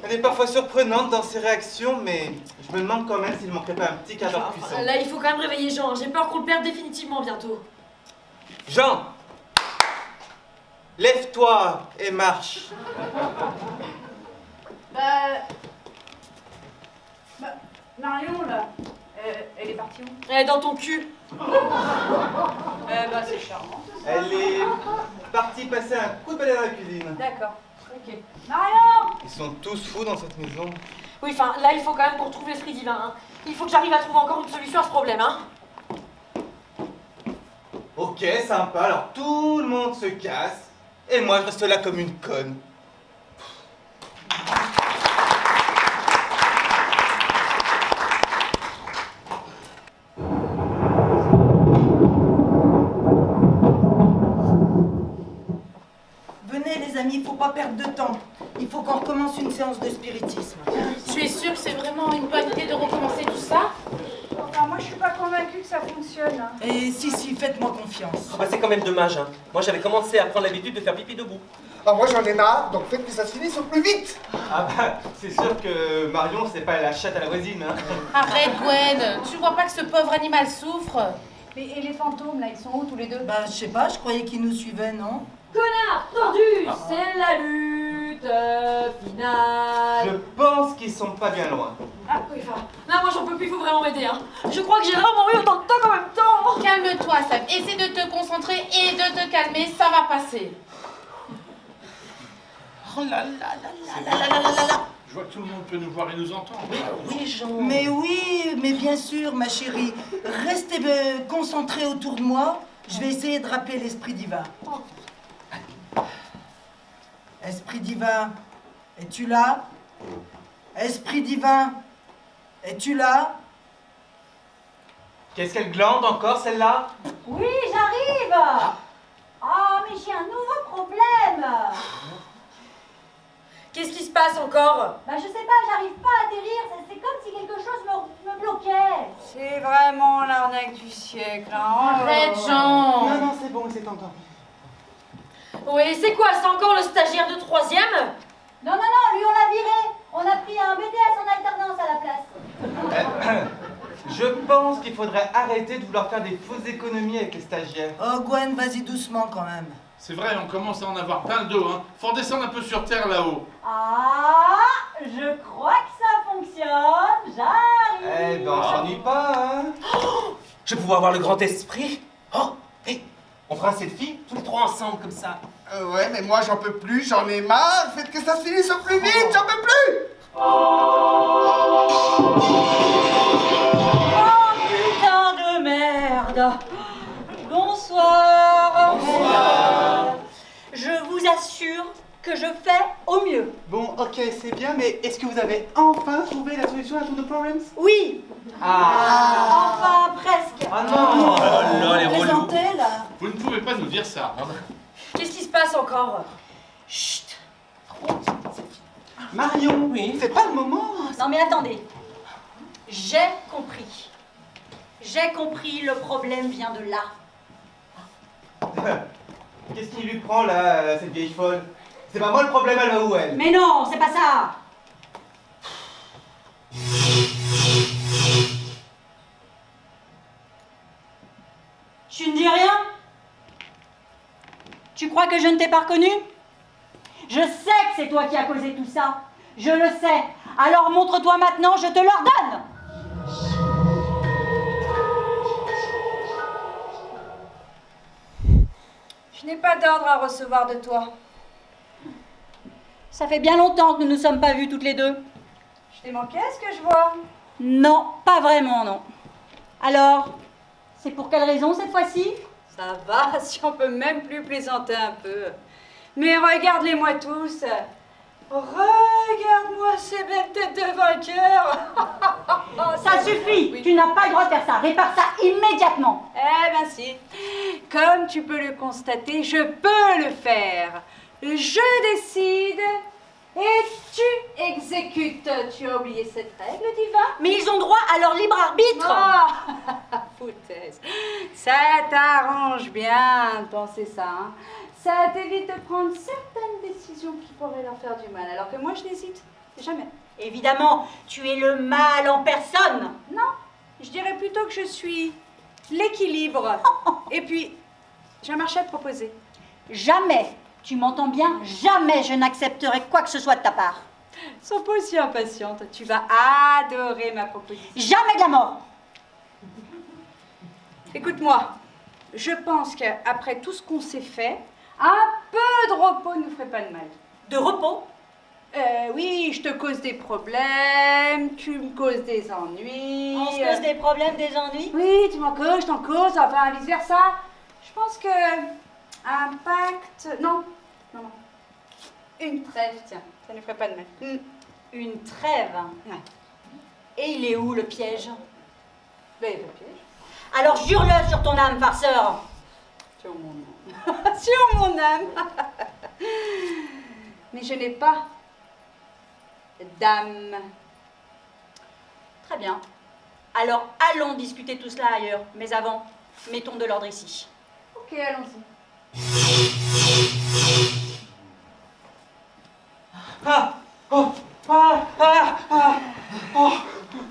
Elle est parfois surprenante dans ses réactions, mais je me demande quand même s'il ne manquerait pas un petit quart d'heure cuisson. Là, il faut quand même réveiller Jean. J'ai peur qu'on le perde définitivement bientôt. Jean! Lève-toi et marche. Marion, là, elle est partie où? Elle est dans ton cul. C'est charmant. Elle est partie passer un coup de balai dans la cuisine. D'accord, ok. Marion! Ils sont tous fous dans cette maison. Oui, enfin, là, il faut quand même qu'on retrouve l'esprit divin. Hein. Il faut que j'arrive à trouver encore une solution à ce problème, hein. Ok, sympa, alors tout le monde se casse, et moi je reste là comme une conne. Venez les amis, il faut pas perdre de temps. Il faut qu'on recommence une séance de spiritisme. Tu es sûre que c'est vraiment une bonne idée de recommencer tout ça? Enfin, moi, je suis pas convaincue que ça fonctionne. Hein. Et si, faites-moi confiance. Oh, bah, c'est quand même dommage, hein. Moi, j'avais commencé à prendre l'habitude de faire pipi debout. Ah, moi j'en ai marre, donc faites que ça se finisse au plus vite. Ah bah, c'est sûr que Marion, c'est pas la chatte à la voisine, hein. Arrête, Gwen. Tu vois pas que ce pauvre animal souffre? Mais et les fantômes, là, ils sont où tous les deux? Bah, je sais pas, je croyais qu'ils nous suivaient, non? Connard, tordu, c'est la lutte finale. Je pense qu'ils sont pas bien loin. Ah oui, enfin, là moi j'en peux plus, il faut vraiment m'aider. Hein. Je crois que j'ai vraiment eu autant de temps en même temps. Calme-toi, Sam. Essaie de te concentrer et de te calmer, ça va passer. Oh là là là là là là là là là. Je vois que tout le monde peut nous voir et nous entendre. Oui, Jean. Mais oui, mais bien sûr, ma chérie. Restez concentrés autour de moi. Je vais essayer de rappeler l'esprit divin. Esprit divin, es-tu là? Esprit divin, es-tu là? Qu'est-ce qu'elle glande encore, celle-là? Oui, j'arrive. Oh, mais j'ai un nouveau problème. Qu'est-ce qui se passe encore? Bah, je sais pas, j'arrive pas à atterrir. C'est comme si quelque chose me bloquait. C'est vraiment l'arnaque du siècle. Hein. Arrête, Jean. Non, non, c'est bon, c'est entendu. Oui, c'est quoi? C'est encore le stagiaire de 3e? Non, lui on l'a viré. On a pris un BTS en alternance à la place. Je pense qu'il faudrait arrêter de vouloir faire des fausses économies avec les stagiaires. Oh Gwen, vas-y doucement quand même. C'est vrai, on commence à en avoir plein le dos, hein. Faut redescendre un peu sur terre là-haut. Ah, je crois que ça fonctionne. J'arrive. Eh ben, on s'ennuie pas, hein. Oh, je vais pouvoir avoir le grand esprit. Oh, hey, on fera un selfie tous les trois ensemble comme ça. Ouais, mais moi j'en peux plus, j'en ai marre. Faites que ça se finisse au plus vite, j'en peux plus. Oh putain de merde. Bonsoir. Bonsoir. Je vous assure que je fais au mieux. Bon, ok, c'est bien, mais est-ce que vous avez enfin trouvé la solution à tous nos problèmes? Oui. Enfin, presque. Ah non. Oh là, les relous. Plaisantez, là. Vous ne pouvez pas nous dire ça. Qu'est-ce qui se passe encore? Chut. Marion, oui. C'est pas le moment. Non mais attendez. J'ai compris. J'ai compris, le problème vient de là. Qu'est-ce qui lui prend là, cette vieille folle? C'est pas moi le problème, elle va où elle? Mais non, c'est pas ça. Tu ne dis rien? Tu crois que je ne t'ai pas reconnu? Je sais que c'est toi qui as causé tout ça. Je le sais. Alors montre-toi maintenant, je te l'ordonne. Je n'ai pas d'ordre à recevoir de toi. Ça fait bien longtemps que nous ne nous sommes pas vus toutes les deux. Je t'ai manqué, est-ce que je vois? Non, pas vraiment, non. Alors, c'est pour quelle raison cette fois-ci? Ça va, si on peut même plus plaisanter un peu. Mais regarde-les-moi tous. Regarde-moi ces belles têtes de vainqueurs. Ça suffit. Oui. Tu n'as pas le droit de faire ça. Répare ça immédiatement. Eh ben si. Comme tu peux le constater, je peux le faire. Je décide et tu exécutes. Tu as oublié cette règle, Diva? Mais ils ont droit à leur libre arbitre. Oh, foutaise. Ça t'arrange bien de penser ça, hein. Ça t'évite de prendre certaines décisions qui pourraient leur faire du mal, alors que moi je n'hésite jamais. Évidemment, tu es le mal en personne. Non, je dirais plutôt que je suis l'équilibre. Et puis, j'ai un marché à te proposer. Jamais, tu m'entends bien, jamais je n'accepterai quoi que ce soit de ta part. Sois pas aussi impatiente, tu vas adorer ma proposition. Jamais de la mort. Écoute-moi, je pense qu'après tout ce qu'on s'est fait, un peu de repos ne nous ferait pas de mal. De repos? Oui, je te cause des problèmes, tu me causes des ennuis. On se cause des problèmes, des ennuis? Oui, tu m'en causes, je t'en cause, enfin vice-versa. Je pense que un pacte... Non. Une trêve, tiens, ça ne ferait pas de mal. Une trêve? Ouais. Et il est où le piège? Ben, le piège. Alors jure-le sur ton âme, farceur. Sur mon âme. Sur mon âme. Mais je n'ai pas d'âme. Très bien. Alors allons discuter tout cela ailleurs. Mais avant, mettons de l'ordre ici. Ok, allons-y.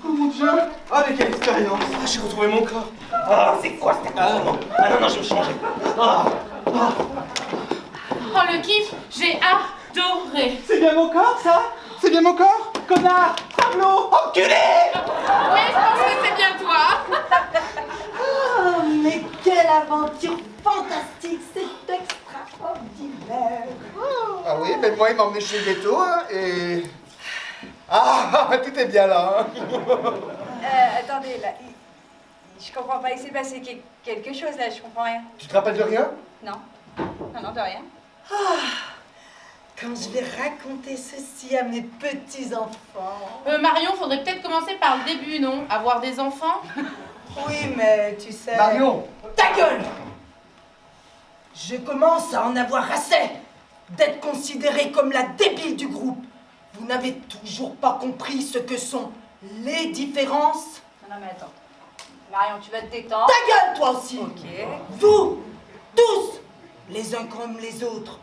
Oh mon Dieu! Ah, mais quelle expérience! Ah, j'ai retrouvé mon corps. Ah, c'est quoi cet accoutrement? Ah non, je vais me changer. Oh, le kiff, j'ai adoré. C'est bien mon corps, ça? C'est bien mon corps? Connard! Pablo! Enculé! Oui, je pense que c'est bien toi. Oh, mais quelle aventure fantastique! C'est extraordinaire! Ah oui, mais moi il m'a emmené chez le ghetto, hein, et... Ah, tout est bien là, hein. Attendez, là, je comprends pas, il s'est passé quelque chose là, je comprends rien. Tu te rappelles de rien? Non, de rien. Quand je vais raconter ceci à mes petits-enfants... Marion, faudrait peut-être commencer par le début, non? Avoir des enfants? Oui, mais tu sais... Marion! Ta gueule! Je commence à en avoir assez d'être considérée comme la débile du groupe. Vous n'avez toujours pas compris ce que sont les différences? Non, mais attends. Marion, tu vas te détendre. Ta gueule, toi aussi! Ok. Vous, tous, les uns comme les autres,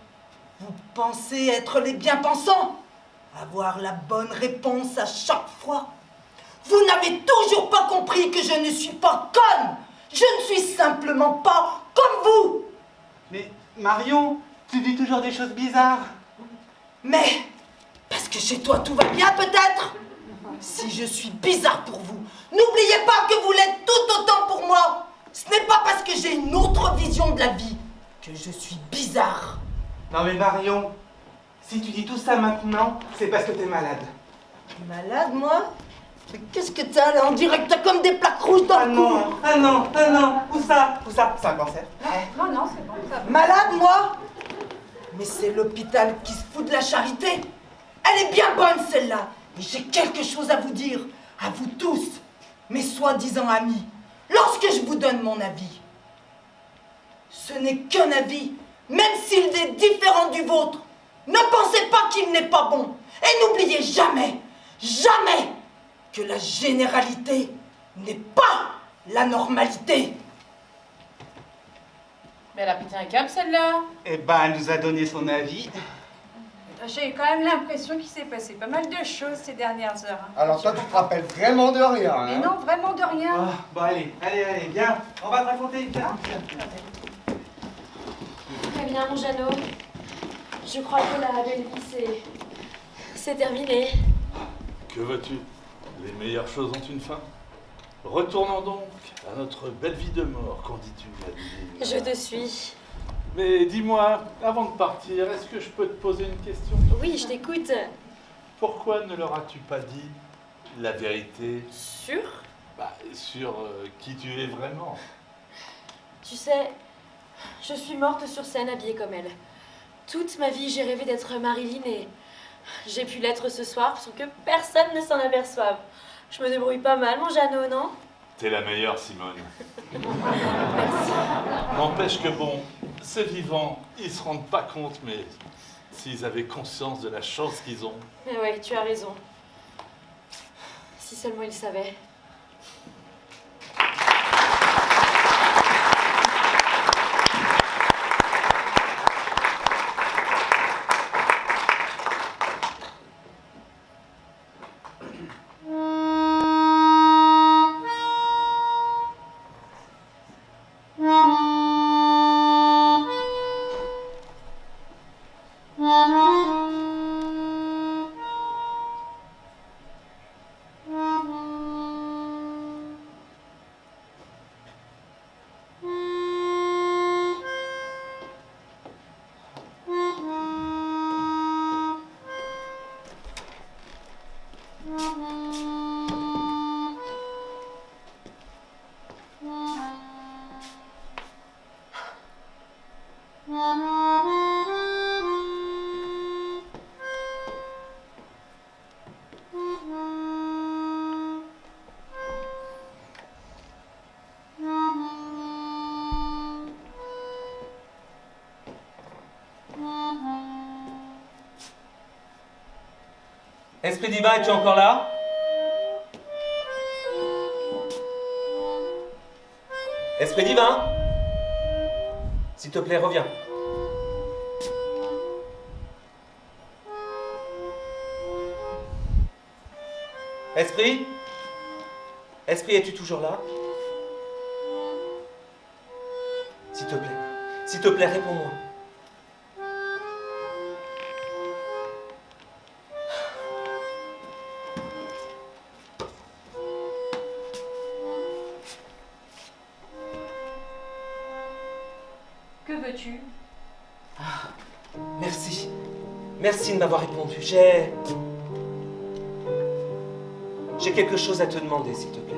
vous pensez être les bien-pensants? Avoir la bonne réponse à chaque fois? Vous n'avez toujours pas compris que je ne suis pas conne! Je ne suis simplement pas comme vous! Marion, tu dis toujours des choses bizarres. Mais, parce que chez toi tout va bien peut-être? Si je suis bizarre pour vous, n'oubliez pas que vous l'êtes tout autant pour moi. Ce n'est pas parce que j'ai une autre vision de la vie que je suis bizarre. Non mais Marion, si tu dis tout ça maintenant, c'est parce que t'es malade. Malade, moi? Mais qu'est-ce que t'as là? On dirait que t'as comme des plaques rouges dans le cou. Ah non, où ça? C'est un cancer. Non, c'est bon, ça va. Malade, moi? Mais c'est l'hôpital qui se fout de la charité. Elle est bien bonne, celle-là. Et j'ai quelque chose à vous dire, à vous tous, mes soi-disant amis, lorsque je vous donne mon avis. Ce n'est qu'un avis, même s'il est différent du vôtre. Ne pensez pas qu'il n'est pas bon. Et n'oubliez jamais, jamais, que la généralité n'est pas la normalité. Mais elle a pété un câble, celle-là. Eh ben, elle nous a donné son avis. J'ai quand même l'impression qu'il s'est passé pas mal de choses ces dernières heures. Hein. Alors toi, tu te rappelles vraiment de rien, hein? Mais non, vraiment de rien. Oh, bon, allez, viens. On va te raconter. Viens. Très bien, mon Jeannot. Je crois que la belle vie, c'est terminé. Que veux-tu? Les meilleures choses ont une fin. Retournons donc à notre belle vie de mort, qu'en dis-tu, Adeline? Je te suis. Mais dis-moi, avant de partir, est-ce que je peux te poser une question? Oui, je t'écoute. Pourquoi ne leur as-tu pas dit la vérité? Sur Sur qui tu es vraiment. Tu sais, je suis morte sur scène habillée comme elle. Toute ma vie, j'ai rêvé d'être Marilyn et j'ai pu l'être ce soir sans que personne ne s'en aperçoive. Je me débrouille pas mal, mon Jeannot, non? T'es la meilleure, Simone. Merci. N'empêche que bon, ces vivants, ils se rendent pas compte, mais s'ils avaient conscience de la chance qu'ils ont. Mais oui, tu as raison. Si seulement ils savaient. Esprit divin, es-tu encore là? Esprit divin? S'il te plaît, reviens. Esprit? Esprit, es-tu toujours là? S'il te plaît, réponds-moi. Que veux-tu? Merci. Merci de m'avoir répondu. J'ai quelque chose à te demander, s'il te plaît.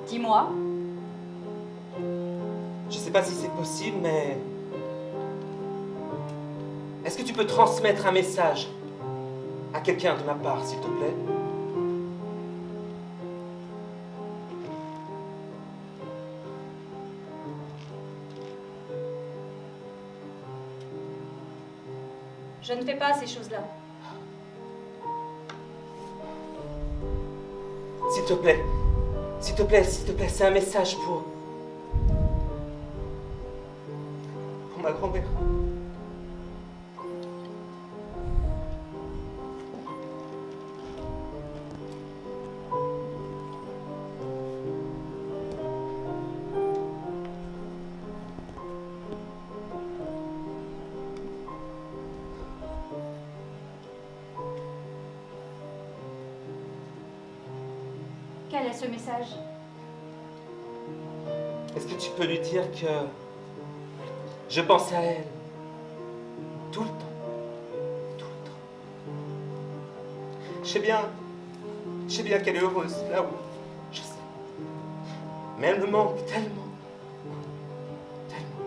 Dis-moi. Je sais pas si c'est possible, mais... Est-ce que tu peux transmettre un message à quelqu'un de ma part, s'il te plaît? Je ne fais pas ces choses-là. S'il te plaît. S'il te plaît, s'il te plaît, c'est un message pour ma grand-mère. dirais ce message? Est-ce que tu peux lui dire que je pense à elle tout le temps? Tout le temps. Je sais bien qu'elle est heureuse là où je sais. Mais elle me manque tellement. Tellement.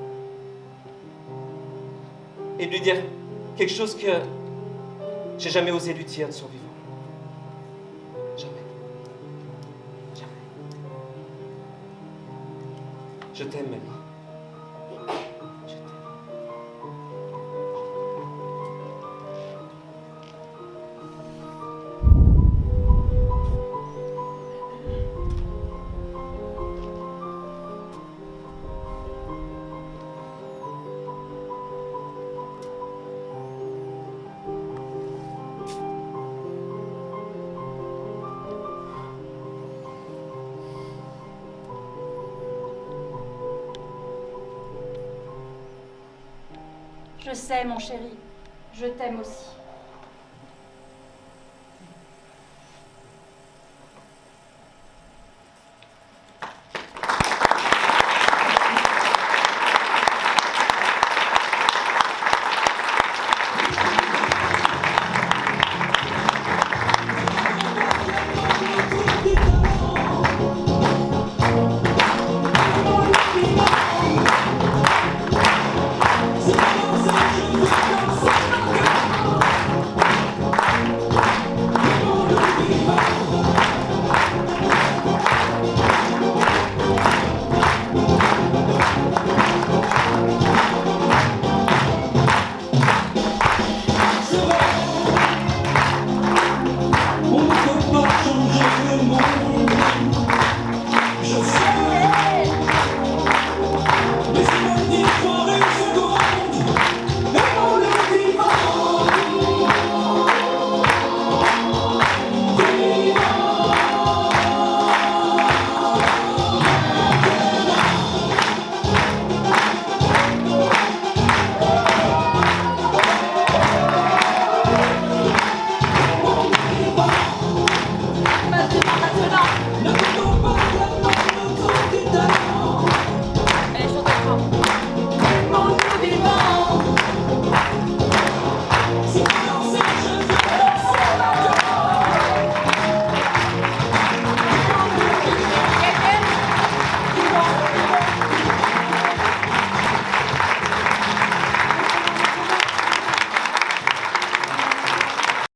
Et de lui dire quelque chose que j'ai jamais osé lui dire de son vivant. Jamais. Jamais. Je t'aime, mamie. Je t'aime. Je sais, mon chéri, je t'aime aussi.